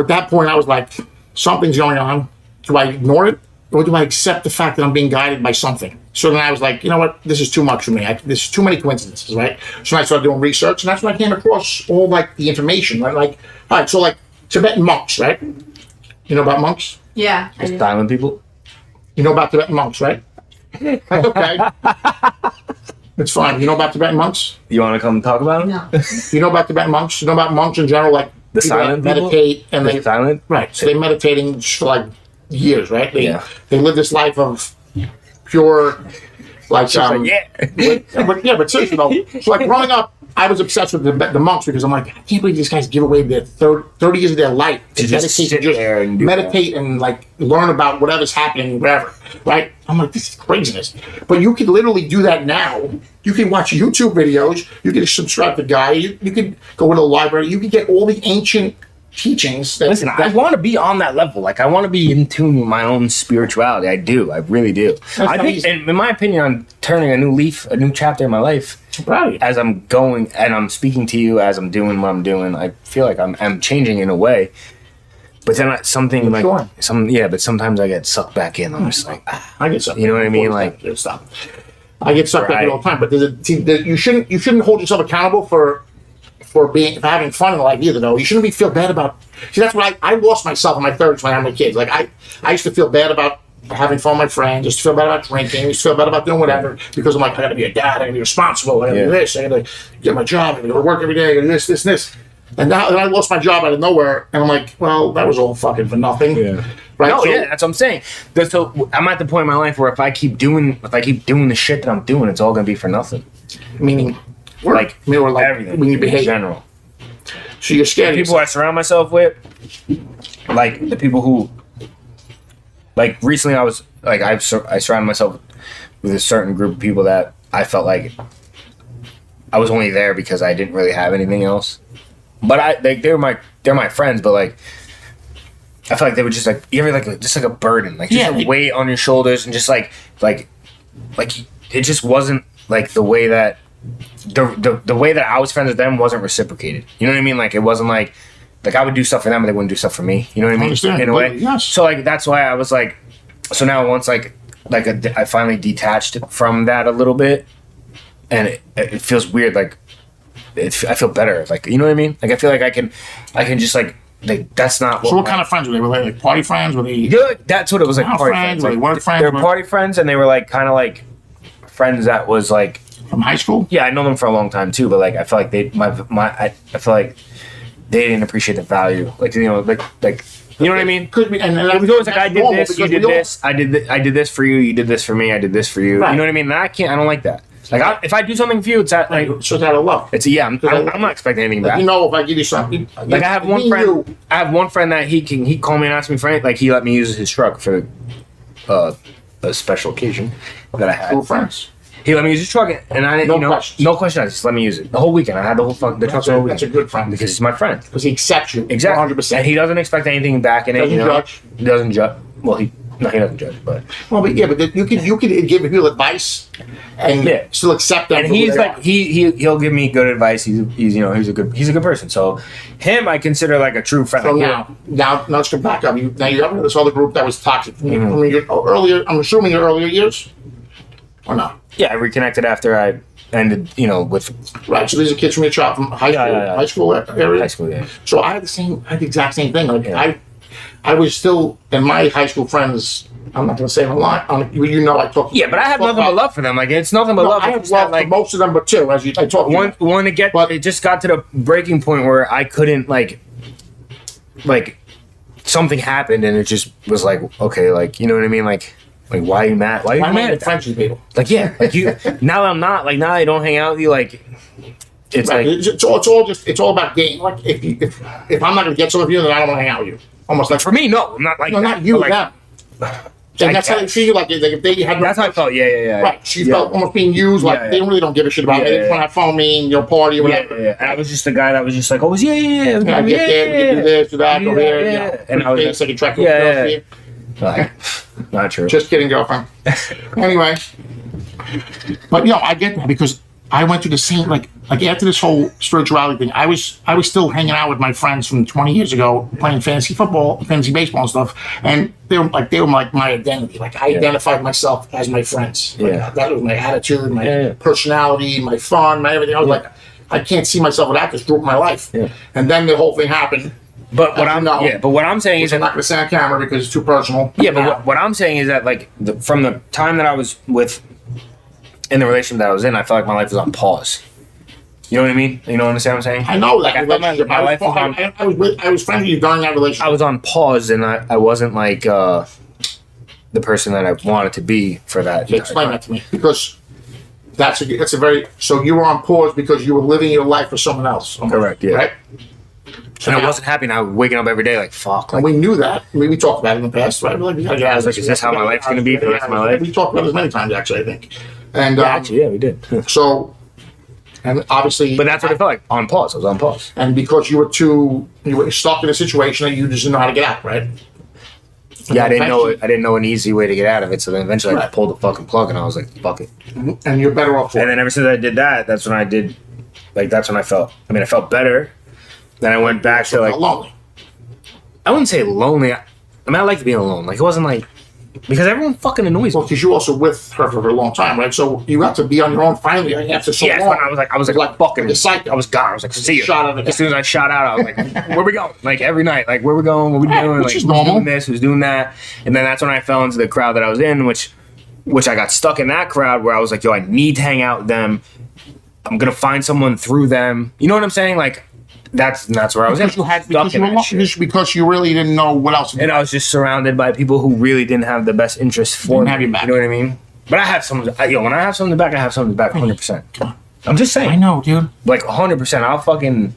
that point, I was like, something's going on. Do I ignore it? or do I accept the fact that I'm being guided by something? So then I was like, you know what, this is too much for me. This is too many coincidences, right? So I started doing research, and that's when I came across all like the information, right? Like, all right, so like Tibetan monks, right? You know about monks? Yeah. Just silent people. You know about Tibetan monks, right? That's okay. It's fine. You know about Tibetan monks? You want to come talk about them? No. You know about Tibetan monks? You know about monks in general, like The people that silent people? meditate and The they silent? right. So they're meditating for like years, right? Yeah. They live this life of pure, like Yeah. but seriously though, so like growing up, I was obsessed with the monks because I'm like, I can't believe these guys give away their 30 years of their life To just sit there and do meditate and like learn about whatever's happening, wherever, right? I'm like, this is craziness. But you can literally do that now. You can watch YouTube videos. You can subscribe to Guy. You can go to the library. You can get all the ancient teachings. Listen, I want to be on that level. Like, I want to be in tune with my own spirituality. I do. I really do. I think, and in my opinion, I'm turning a new leaf, a new chapter in my life. Right. As I'm going and I'm speaking to you, as I'm doing what I'm doing, I feel like I'm changing in a way. But then something like but sometimes I get sucked back in. I'm just like, I get sucked. You know what I mean? Like, stop. I get sucked back in all the time. But you shouldn't hold yourself accountable for having fun in life either, though. You shouldn't feel bad about. See, that's what I lost myself in my 30s when I had my kids. Like I used to feel bad about having fun with my friends. Used to feel bad about drinking. Used to feel bad about doing whatever because I'm like, I got to be a dad. I got to be responsible. I got to do this. I got to get my job. I got to go to work every day. I got to do this, and this. And now I lost my job out of nowhere, and I'm like, well, that was all fucking for nothing. Yeah. Right? No, So- yeah, that's what I'm saying. So I'm at the point in my life where if I keep doing the shit that I'm doing, it's all gonna be for nothing. Meaning, Like, or like everything when you in behave. general. So you're scared. The people I surround myself with, like the people who, like recently I was like I surrounded myself with a certain group of people that I felt like I was only there because I didn't really have anything else. But they're my friends, but like I feel like they were just like you ever like just like a burden, like just a weight on your shoulders, and just like it just wasn't like the way that the way that I was friends with them wasn't reciprocated. You know what I mean? Like it wasn't like I would do stuff for them, but they wouldn't do stuff for me. You know what I mean? Understand. In a way. Yes. So like that's why I was like, so now once I finally detached from that a little bit, and it feels weird. Like I feel better. Like you know what I mean? Like I feel like I can just like that's not. So what kind of friends were they? Were they like party friends? Were they? Yeah, that's what it was like. House Party friends? friends. Were they Like, work friends? they were party friends, and they were like kind of like friends that was like. From high school? Yeah, I know them for a long time too, but like I feel like I feel like they didn't appreciate the value. Like you know, like you know what I mean? Could be, and It was always like I did this, you did this, I did this for you, you did this for me, I did this for you. Right. You know what I mean? And I don't like that. Like if I do something for you, it's that like So it's out of love. it's I'm not expecting anything back. You know, if I give you something, Like I have one friend. I have one friend that he called me and asked me for anything. Like he let me use his truck for a special occasion that I had. Cool friends. He let me use his truck, and I didn't, No questions. no question. I just let me use it the whole weekend. I had the truck the whole weekend. That's a good friend because he's my friend. because he accepts you Exactly. 100%. And he doesn't expect anything back in it. Doesn't you know? judge. He doesn't judge. Well, he doesn't judge, but But you can give people advice and still accept them. and for who he's they like are. he'll give me good advice. He's a good person. So him, I consider like a true friend. So Like, now let's go back up. Now you got this other group that was toxic. Mm-hmm. I mean, earlier. I'm assuming your earlier years, or no? yeah, I reconnected after I ended. With Right. So these are kids from your child from high school, yeah. high school area. high school. Yeah. So I had the exact same thing. Like Yeah. I was still in my high school friends. I'm not going to say them a lot. I talk. Yeah, but I have talk nothing but about- love for them. Like it's nothing but No, love. I It's have just that, love for most of them, but two, as I talk. It just got to the breaking point where I couldn't like something happened and it just was like okay, like you know what I mean, like why are you mad? Why are you I'm mad mad at at that? friends with people. Like yeah, like you now that I'm not like now that I don't hang out with you like it's Right. like It's all about game. Like if I'm not going to get some of you, then I don't want to hang out with you. Almost like for me, no, I'm not like no, that, not you, but, like, them. And that's how they treat you. Like if they had. That's how I felt. Yeah. Right. She felt almost being used. Like Yeah. they really don't give a shit about me. They just want to have fun with me and party or whatever. Yeah. And I was just the guy that was just like, oh, yeah. I get there, we can do this, do that, go here. You know, And I was just, like a track. like, not true. Just kidding, girlfriend. Anyway, but I get that because I went through the same, like after this whole spirituality thing, I was still hanging out with my friends from 20 years ago, playing fantasy football, fantasy baseball and stuff. And they were like my identity. Like I identified myself as my friends. Like, that was my attitude, my personality, my fun, my everything. I was like, I can't see myself without this group in my life. Yeah. And then the whole thing happened. But what I'm saying is, I'm not going to say on camera because it's too personal. Yeah, but what I'm saying is that like from the time that I was in the relationship that I was in, I felt like my life was on pause. You know what I mean? You know what I'm saying? I know that. Like, I was friends with you during that relationship. I was on pause, and I wasn't like the person that I wanted to be for that. Explain that to me, because that's a very, so you were on pause because you were living your life for someone else. Correct. Yeah. Right. And I wasn't happy, and I was waking up every day like, fuck. Like, and we knew that. We talked about it in the past, right? Like, is this how my life's going to be for the rest of my life? We talked about this many times, actually, I think. And we did. So, and obviously, but that's what it felt like. On pause. I was on pause. And because you were stuck in a situation that you just didn't know how to get out, right? Yeah, I didn't know an easy way to get out of it. So then eventually I pulled the fucking plug, and I was like, fuck it. And you're better off for it. And then ever since I did that, that's when I felt. I mean, I felt better. Then I went back to like lonely. I wouldn't say lonely. I mean, I liked being alone. Like, it wasn't like, because everyone fucking annoys me. Well, because you also with her for a long time, right? So you got to be on your own finally after so long. I was like fucking psyched. I was gone. I was like, see you. As soon as I shot out, I was like, where we going? Like every night, like where we going? What we doing? Which like is normal. Doing this, who's doing that? And then that's when I fell into the crowd that I was in, which I got stuck in that crowd where I was like, yo, I need to hang out with them. I'm gonna find someone through them. You know what I'm saying? Like, that's where I was because because you really didn't know what else to do. And I was just surrounded by people who really didn't have the best interest for me. Have your back. You know what I mean? But I have someone. When I have someone in the back, I have someone in the back 100%. Come on. I'm just saying. I know, dude. Like 100%. I'll fucking.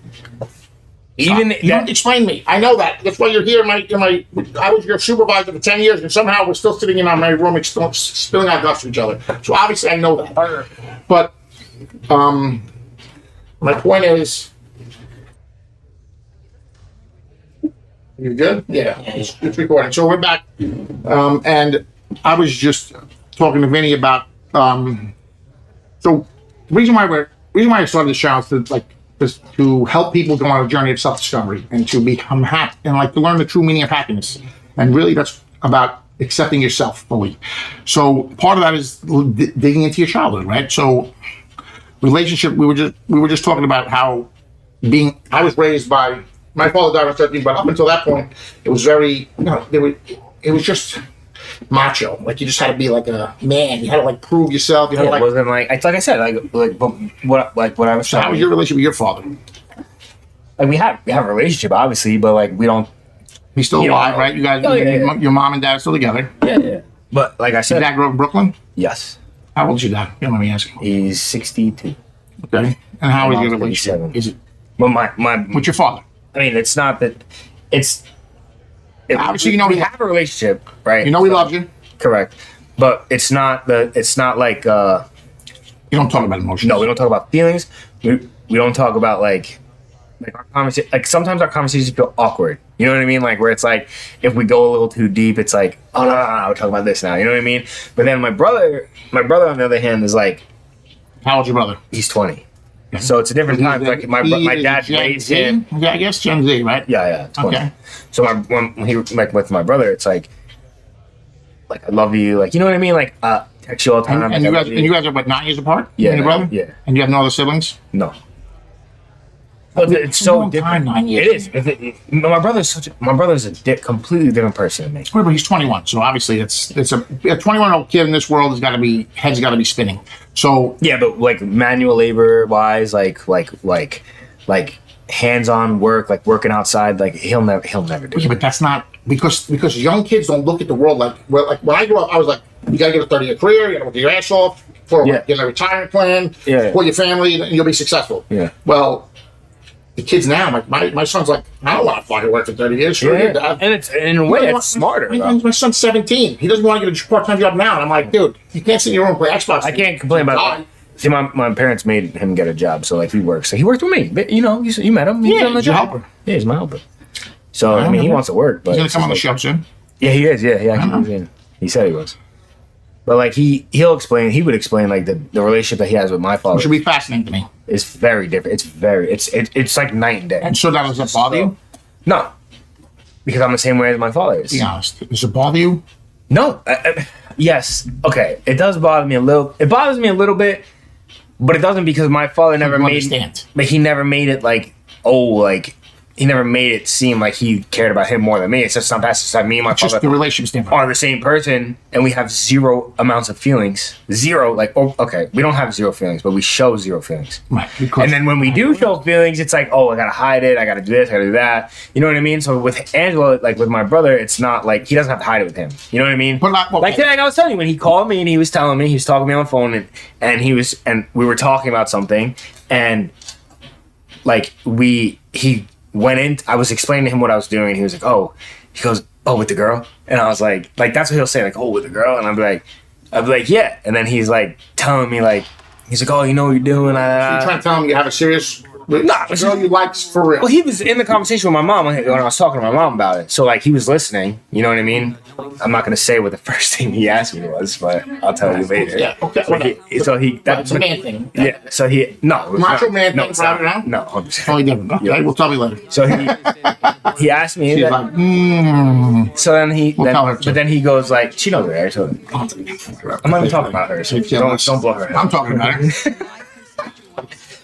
You don't explain me. I know that. That's why you're here. I was your supervisor for 10 years, and somehow we're still sitting in my room spilling our guts to each other. So obviously I know that. But my point is, you good? Yeah, it's recording. So we're back, and I was just talking to Vinnie about. So the reason why I started this channel is to help people go on a journey of self-discovery and to become happy and to learn the true meaning of happiness. And really, that's about accepting yourself fully. So part of that is digging into your childhood, right? So relationship. We were just talking about how I was raised by. My father died at 13, but up until that point, it was very, it was just macho. Like, you just had to be like a man. You had to prove yourself. You had it wasn't like I said, but what I was. So how was your relationship with your father? Like, we have a relationship, obviously, but we don't. He's still alive, right? You guys, your mom and dad are still together. Yeah. But like I said, your dad grew up in Brooklyn. Yes. How old is your dad? Let me ask you. He's 62. Okay. And how is your relationship? Is it? Well, my with your father. I mean, it's not that it's. Obviously, we have a relationship, right? He loves you. Correct, but it's not like. You don't talk about emotions. No, we don't talk about feelings. We don't talk about like our conversation. Like, sometimes our conversations feel awkward. You know what I mean? Like, where it's like, if we go a little too deep, it's like, oh no, we're talking about this now. You know what I mean? But then my brother on the other hand is like. How old's your brother? He's 20. So it's a different time. Like, my dad raised him. Yeah, I guess Gen Z, right? Yeah. 20. Okay. So when he with my brother, it's like I love you, like, you know what I mean, like text you all the time. And you guys are what, 9 years apart? Yeah. And your brother? Yeah. And you have no other siblings? No. It's so different. 9 years. It is. My brother's a completely different person than me. Well, but he's 21, so obviously it's a 21-year-old kid in this world head's got to be spinning. So yeah, but like manual labor wise, like hands-on work, like working outside, like he'll never do. Yeah, but that's not because young kids don't look at the world like when I grew up, I was like, you got to get a 30-year career, you got to work your ass off for get a retirement plan, for your family, and you'll be successful. Yeah. Well. The kids now, my son's like, I don't want to fucking work for 30 years. Sure, and it's in a way it's smarter. My son's 17. He doesn't want to get a part-time job now. And I'm like, dude, you can't sit in your room and play Xbox. I can't complain about that. See, my parents made him get a job, so he works. So he worked with me. But, you met him. He's your helper. Yeah, he's my helper. So I mean, he wants to work. But he's gonna come on the show soon. Yeah, he is. Yeah, he actually was in. He said he was. But like he would explain like the relationship that he has with my father. Which would be fascinating to me. Is very different. It's like night and day. And so that doesn't bother you? No, because I'm the same way as my father is. Be honest. Does it bother you? No. Yes. Okay. It does bother me a little. It bothers me a little bit, but it doesn't because my father never understand. But he never made it like, oh, like he never made it seem like he cared about him more than me. It's just something that's just like me and my father the relationship standpoint. are the same person, and we have zero amounts of feelings. Zero. Like, oh, okay, we don't have zero feelings, but we show zero feelings. Right. And then when we do show feelings, it's like, oh, I gotta hide it. I gotta do this. I gotta do that. You know what I mean? So with Angela, like with my brother, it's not like he doesn't have to hide it with him. You know what I mean? But like, Like today, I was telling you when he called me and he was telling me he was talking to me on the phone and we were talking about something and like he went in. I was explaining to him what I was doing. He was like, oh, he goes, oh, with the girl, and I was like that's what he'll say, like, oh, with the girl, and I'd be like, yeah, and then he's like telling me like. He's like, oh, you know what you're doing. So you're trying to tell him you have a serious girl you like for real. Well, he was in the conversation with my mom when I was talking to my mom about it. So, like, he was listening. You know what I mean? I'm not going to say what the first thing he asked me was, but I'll tell you later. Yeah, okay. That's a man thing. Yeah, so he... No. Macho man thing, No. Oh, he didn't. Okay, we'll tell me later. So he asked me... She's like, So then then he goes like, she knows her, so... I'm not even talking about her, so don't blow her head. I'm talking about her.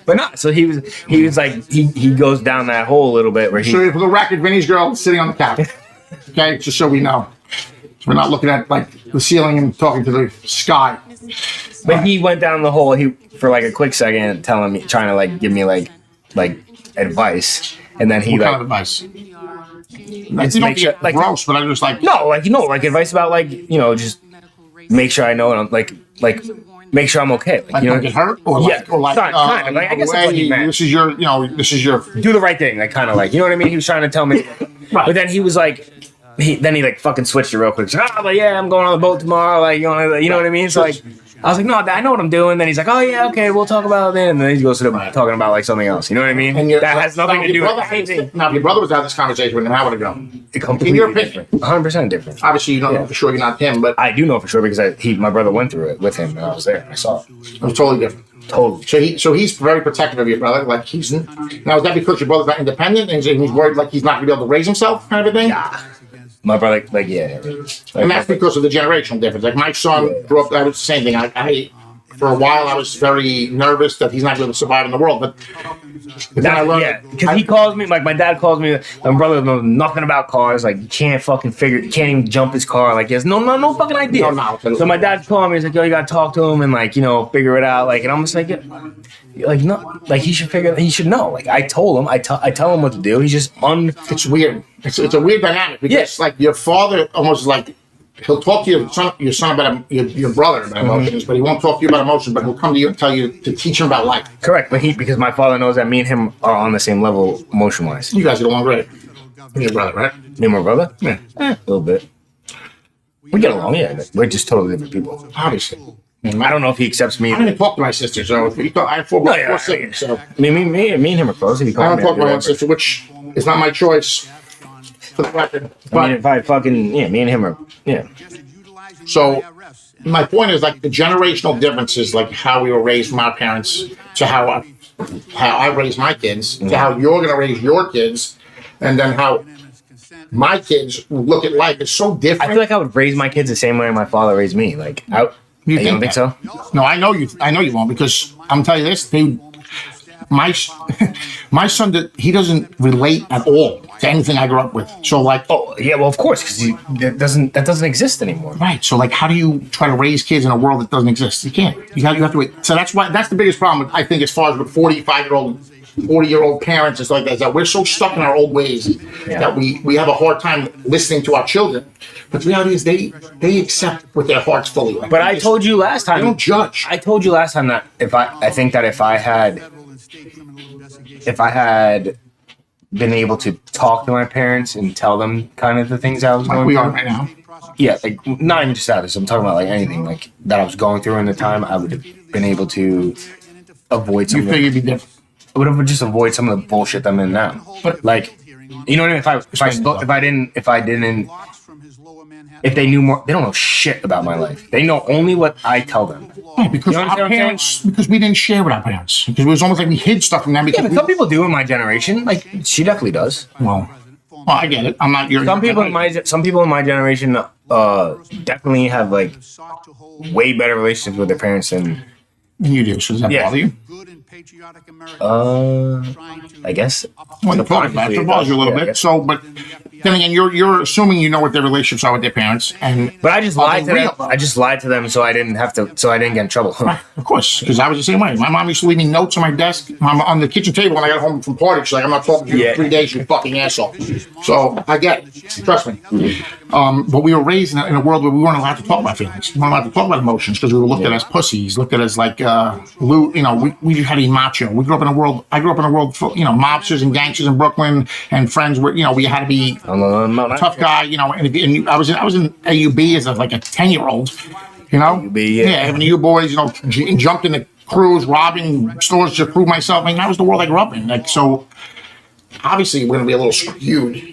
But not. So he was like he goes down that hole a little bit where he. So for the record, Vinnie's girl is sitting on the couch. Okay, just so we know, so we're not looking at like the ceiling and talking to the sky. But he went down the hole. He for like a quick second, trying to like give me like advice, and then he what like. kind of advice? Like, you don't be like gross, but I'm just like like advice about like just make sure I know and I'm like make sure I'm okay. Like you don't get hurt, or yeah, or like kind of. Like I guess that's what he meant. This is your do the right thing. Like kind of like you know what I mean. He was trying to tell me, right. But then he was like. He like fucking switched it real quick. He's like, oh, but yeah, I'm going on the boat tomorrow. Like, you know what I mean? So like, I was like, no, I know what I'm doing. Then he's like, oh yeah, okay, we'll talk about it then. And then he goes to talking about like something else. You know what I mean? And that has nothing to do with anything. Now, if your brother was having this conversation with him, how would it go? Completely in your opinion, 100% different. Obviously, you don't know for sure you're not him, but I do know for sure because my brother went through it with him and I was there. I saw it. It was totally different. Totally. So he's very protective of your brother. Like he's now is that because your brother's not independent and he's worried like he's not gonna be able to raise himself, kind of a thing? Yeah. My brother, like, yeah. And that's because of the generational difference. Like my son grew up, that was the same thing. I for a while I was very nervous that he's not going to survive in the world, but then I learned. Yeah, because he calls me, like my dad calls me, my brother knows nothing about cars, like he can't even jump his car, like he has no fucking idea. No. So my dad's calling me, he's like, yo, you gotta talk to him and like, figure it out, like, and I'm just like, yeah, like, no, like he should know. Like I told him, I tell him what to do. He's just It's weird. It's a weird dynamic because like your father almost like he'll talk to your son about your brother about emotions, but he won't talk to you about emotions. But he'll come to you and tell you to teach him about life. Correct, but because my father knows that me and him are on the same level emotion wise. You guys get along great. Me and your brother, right? Me and my brother? Yeah, a little bit. We get along, yeah. We're just totally different people. Obviously. I don't know if he accepts me. I didn't talk to my sister, so I have four siblings. So me and him are close. If you I don't talk to my own sister, which is not my choice. For the record, but if I fucking me and him are So my point is like the generational differences, like how we were raised from our parents to how I raised my kids, to how you're gonna raise your kids, and then how my kids look at life is so different. I feel like I would raise my kids the same way my father raised me. Like, you don't think so? No, I know you won't, because I'm telling you this, my son, he doesn't relate at all to anything I grew up with. So like, oh yeah, well of course, because that doesn't exist anymore. Right. So like, how do you try to raise kids in a world that doesn't exist? You can't. You have to wait. So that's the biggest problem, I think, as far as with 40-year-old parents and stuff like that, is that we're so stuck in our old ways that we have a hard time listening to our children. But the reality is they accept with their hearts fully. Like, but I told you last time, they don't judge. I told you last time that if I had been able to talk to my parents and tell them kind of the things I was going through. We are right now. Yeah, like not even just that. I'm talking about like anything like that I was going through in the time. I would have been able to avoid some. You think you'd be different? I would have just avoid some of the bullshit I'm in now. But like You know what I mean? If they knew more, they don't know shit about my life. They know only what I tell them. Yeah, because You know what our I'm saying? parents, because we didn't share with our parents. Because it was almost like we hid stuff from them. Because Yeah, but some people do in my generation. Like she definitely does. well, I get it. I'm not your. Some people in my generation definitely have like way better relationships with their parents than You do. So does that bother you? I guess. Well, it probably bothers you a little bit. So, but then again, you're assuming you know what their relationships are with their parents, but I just lied to them. I just lied to them so I didn't have to. So I didn't get in trouble. Right, of course, because I was the same way. My mom used to leave me notes on my desk, on the kitchen table when I got home from party. She's like, "I'm not talking to you for 3 days, you fucking asshole." So I get it. Trust me. But we were raised in a world where we weren't allowed to talk about feelings. We weren't allowed to talk about emotions because we were looked at as pussies, looked at as like, we had to be macho. We grew up in a world. I grew up in a world full, mobsters and gangsters in Brooklyn, and friends where we had to be tough guy. And I was in AUB as like a 10-year-old. Having you boys, jumped in the crews, robbing stores to prove myself. I mean, that was the world I grew up in. Like, so obviously we're gonna be a little skewed,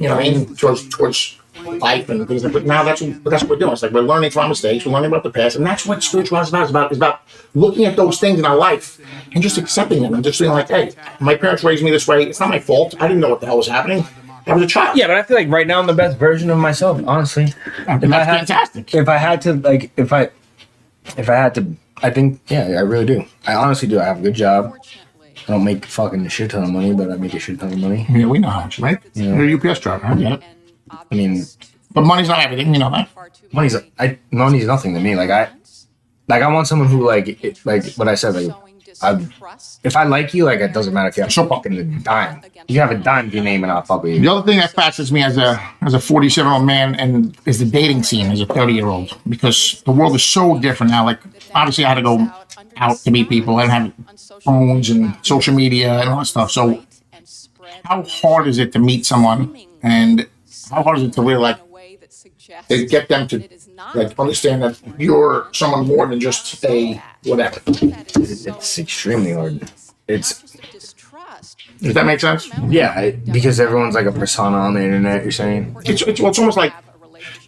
towards life and things like that. But now that's what we're doing. It's like we're learning from our mistakes, we're learning about the past, and that's what spirituality is about. It's about looking at those things in our life and just accepting them and just being like, hey, my parents raised me this way. It's not my fault. I didn't know what the hell was happening. I was a child. Yeah, but I feel like right now I'm the best version of myself, honestly. And that's fantastic. If I had to, I think, yeah, I really do. I honestly do. I have a good job. I don't make fucking a shit ton of money, but I make a shit ton of money. Yeah, we know how much, right? You're a UPS driver. I get it. I mean, but money's not everything. You know that. Money's nothing to me. I want someone who like what I said. If I like you, it doesn't matter if you have fucking a dime. You have a dime to your name, and I'll fuck with you. The other thing that fascinates me as a 47-year-old man and is the dating scene as a 30-year-old, because the world is so different now. Like, obviously, I had to go out to meet people. I didn't have phones and social media and all that stuff. So, how hard is it to meet someone, and how hard is it to really to get them to understand that you're someone more than just a whatever? It's extremely hard. Does that make sense? Yeah, because everyone's like a persona on the internet. You're saying it's almost like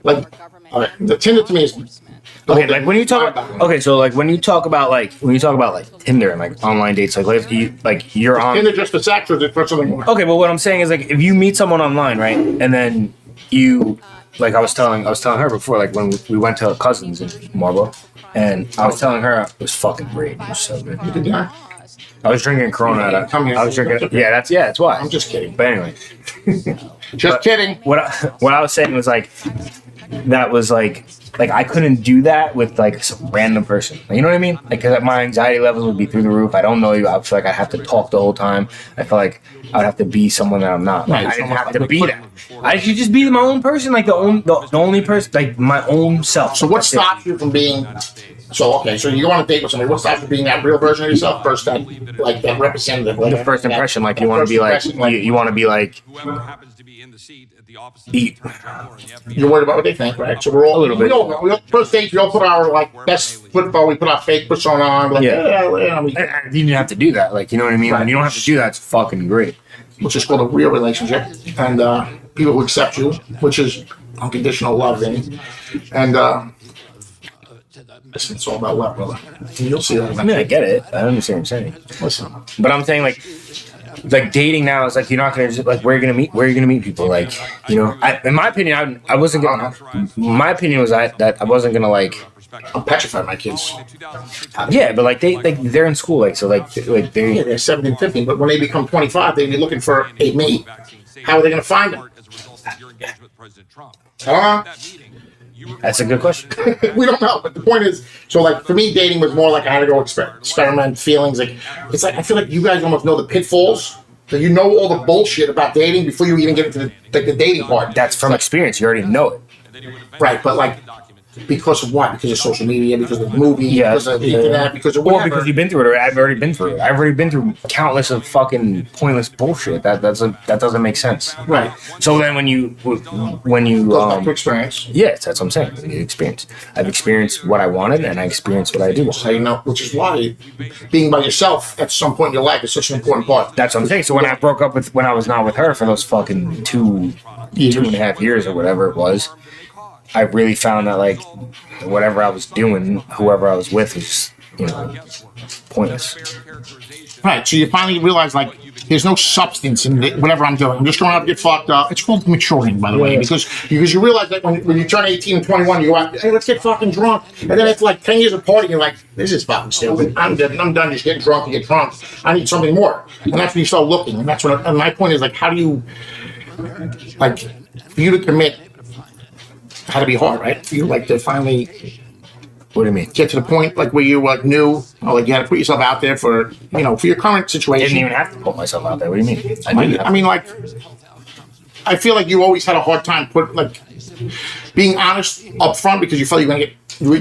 the Tinder to me is okay. Like when you talk when you talk about Tinder and online dates, you're on Tinder just for sex or for something more. Okay, well, what I'm saying is if you meet someone online, right, and then you I was telling her before, when we went to cousins in Marlboro, and I was telling her it was fucking great. It was so good. Yeah. I was drinking Corona. I was drinking. Yeah, that's why. I'm just kidding. But anyway, kidding. What I was saying was that was I couldn't do that with some random person. You know what I mean? Because my anxiety levels would be through the roof. I don't know you. I feel like I have to talk the whole time. I feel like I would have to be someone that I'm not. I didn't have to be that. I should just be my own person, the only person, my own self. So what stops you from being? So you go on a date with somebody. What stops you being that real version of yourself? First, that representative. The first impression, you want to be you want to be whoever happens to be in the seat at the opposite You're worried about what they think, right? So we're all a little bit. We all first date. We all put our best foot forward. We put our fake persona on. You didn't have to do that. You know what I mean? Right. When you don't have to do that, it's fucking great. Which is called a real relationship, and people who accept you, which is unconditional love, Vinnie. And it's all about love, brother. You'll see that. I mean, I get it. I understand what you're saying. Listen, but I'm saying dating now is you're not gonna just where are you gonna meet people in my opinion I wasn't gonna my opinion was that I wasn't gonna I'm petrified my kids. Yeah, but they're in school they're 17 and 15, but when they become 25 they'll be looking for a mate. How are they gonna find them? That's a good question. We don't know, but the point is, for me, dating was more I had to go experiment feelings. It's I feel like you guys almost know the pitfalls. That you know all the bullshit about dating before you even get into the dating part. That's from experience. You already know it. Right, but because of what? Because of social media, because of the movie, because of the internet, because of whatever. Well, because you've been through it, or I've already been through it. I've already been through countless of fucking pointless bullshit. That doesn't make sense. Right. So then when you Goes back to experience. yes, that's what I'm saying. Experience. I've experienced what I wanted, and I experienced what I do. So you know, which is why being by yourself at some point in your life is such an important part. That's what I'm saying. So when I broke up when I was not with her for those fucking 2.5 years or whatever it was, I really found that like whatever I was doing, whoever I was with was, pointless. Right. So you finally realize like there's no substance in whatever I'm doing. I'm just going out to get fucked up. It's called maturing, by the way, because you realize that when you turn 18 and 21, you go out, hey, let's get fucking drunk. And then after like 10 years of partying, you're like, this is fucking stupid. I'm done just getting drunk and get drunk. I need something more. And that's when you start looking. And that's when, and my point is like, how do you, like, for you to commit, had to be hard, right? For you like to finally, What do you mean? get to the point like where you like knew, or like you had to put yourself out there for, for your current I situation. didn't even have to put myself out there. What do you mean? I mean, like, I feel like you always had a hard time being honest up front because you felt you're gonna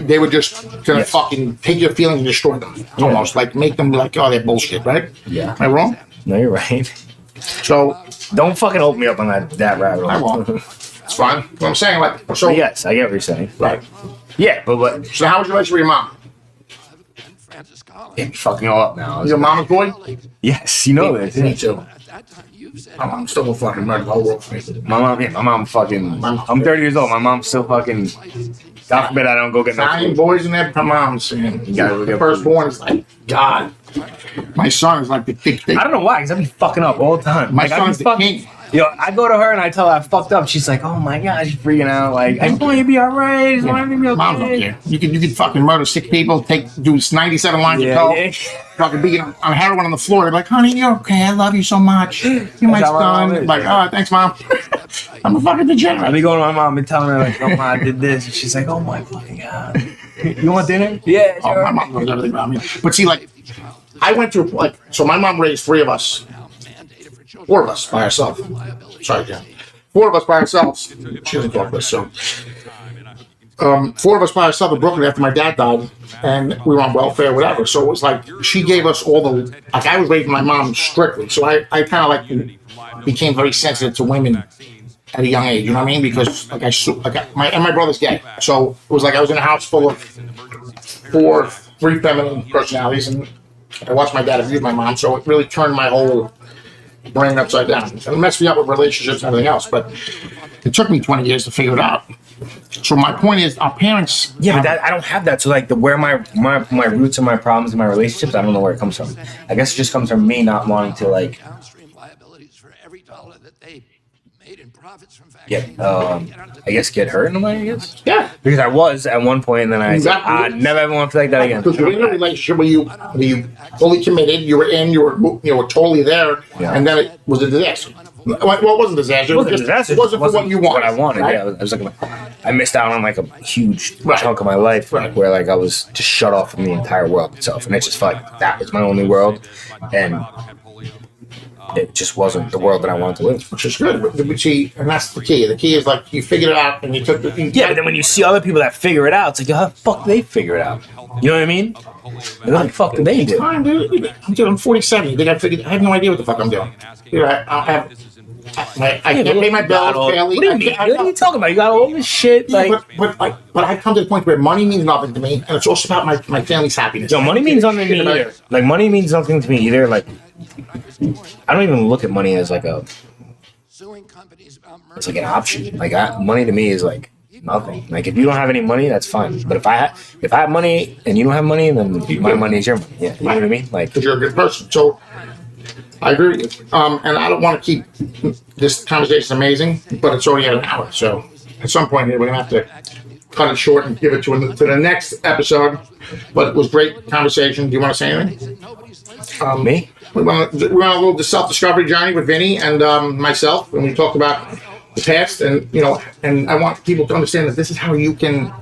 they were just gonna fucking take your feelings and destroy them, almost like make them like, oh, they're bullshit, right? Yeah. Am I wrong? No, you're right. So Don't fucking open me up on that rabbit hole. I won't. It's fine. What I'm saying, like, so Yes, I get what you're saying. right. Yeah, but what? So how was your relationship with your mom? You're fucking all up now. Your mama's boy? Yes, you know this. Me too. My mom's still gonna fucking murder the whole world for me. My mom fucking. I'm 30 years old. My mom's still fucking. God forbid I don't go get no Nine food. boys in there, my mom's. And the firstborn is like, God. My son is like the big. I don't know why, because I be fucking up all the time. My Like, I son be is the fucking. king. Yo, I go to her and I tell her I fucked up. She's like, "Oh my god," she's freaking out. Like, I just want you to be alright. I just want you to be okay. Mom's don't care. You could fucking murder 6 people, do 97 lines of coke, fucking be on heroin on the floor. They're like, honey, you're okay. I love you so much. You're my That's how my mom son. is, Like, oh, thanks, mom. I'm a fucking I degenerate. be going to my mom and telling her like, "Oh my, I did this," and she's like, "Oh my fucking god, you want dinner?" Yeah, Oh, sure. my mom knows everything about me. But see, like, I went through, like, so my mom raised 3 of us. 4 of us by herself. Sorry, Jen. 4 of us by ourselves. She doesn't talk to us, so. 4 of us by ourselves in Brooklyn after my dad died, and we were on welfare, whatever. So it was like she gave us all the. Like I was raising my mom strictly, so I kind of like became very sensitive to women at a young age. You know what I mean? Because my brother's gay, so it was like I was in a house full of 3 feminine personalities, and I watched my dad abuse my mom, so it really turned my whole brain upside down. It messed me up with relationships and everything else, but it took me 20 years to figure it out. So my point is, our parents. Yeah, but I don't have that. So like, where my roots and my problems and my relationships, I don't know where it comes from. I guess it just comes from me not wanting to like. Downstream liabilities for every dollar that they made in profits from Get get hurt in a way. I guess. Yeah. Because I was at one point, and then I Exactly. never ever want to feel like that again. Because you're in a relationship where you fully committed, you were totally there, Yeah. and then it was a disaster. Well, it wasn't a disaster. It wasn't a disaster. It wasn't for what you wanted. What I wanted. Right? Yeah, I was like, I missed out on like a huge Right. chunk of my life, Right. where like I was just shut off from the entire world itself, and it just felt like that was my only world, and it just wasn't the world that I wanted to live. Which is good. But see, and that's the key. The key is like you figured it out and you took the. Yeah, but then when you see other people that figure it out, it's like, how the fuck do they figure it out? You know what I mean? Like, how the fuck do they do it? Time, dude. I'm 47. You think I have no idea what the fuck I'm doing. I can't pay my bills barely. What do you mean? What are you talking about? You got all this shit, Yeah, like. but I've come to the point where money means nothing to me, and it's also about my family's happiness. Yo, money means nothing to me either. Like, money means nothing to me either. Like, I don't even look at money as like suing companies about murder. it's like an option. Like, money to me is like nothing. Like, if you don't have any money, that's fine. But if I have money and you don't have money, then my money is your money. Yeah, you know what I mean? Like, Because you're a good person. So I agree with you. And I don't want to keep this conversation amazing, but it's already at an hour. So at some point here, we're gonna have to cut it short and give it to the next episode. But it was great conversation. Do you want to say anything? me? We went on a little self-discovery journey with Vinnie and myself, and we talked about the past, and and I want people to understand that this is how you can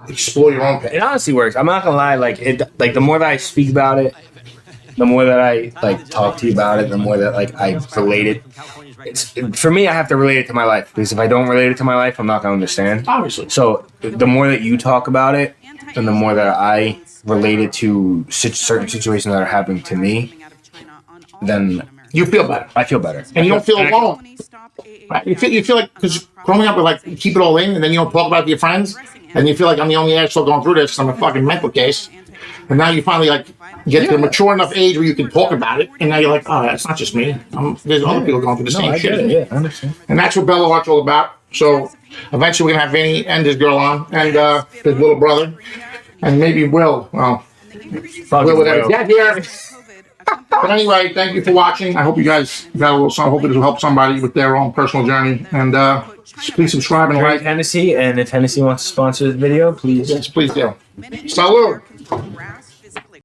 explore your own past. It honestly works. I'm not gonna lie. Like the more that I speak about it, the more that I like talk to you about it, the more that like I relate it. It's for me. I have to relate it to my life because if I don't relate it to my life, I'm not gonna understand. Obviously. So the more that you talk about it, and the more that I relate it to certain situations that are happening to me, then You feel better. I feel better. And you don't feel alone. Right? You feel like, because growing up with like, you keep it all in and then you don't talk about it to your friends. And you feel like I'm the only asshole going through this. I'm a fucking mental case. And now you finally like get to a mature enough age where you can talk about it. And now you're like, oh, it's not just me. There's other people going through the same I shit. get it. Yeah, I understand. And that's what BelloHeart's all about. So eventually we're going to have Vinnie and his girl on and his little brother. And maybe Will. Well, Will would have get here. But anyway, thank you for watching. I hope you guys got a little something. I hope it will help somebody with their own personal journey. And please subscribe and Drink like. Hennessy, and if Hennessy wants to sponsor this video, please. Yes, please do. Salud.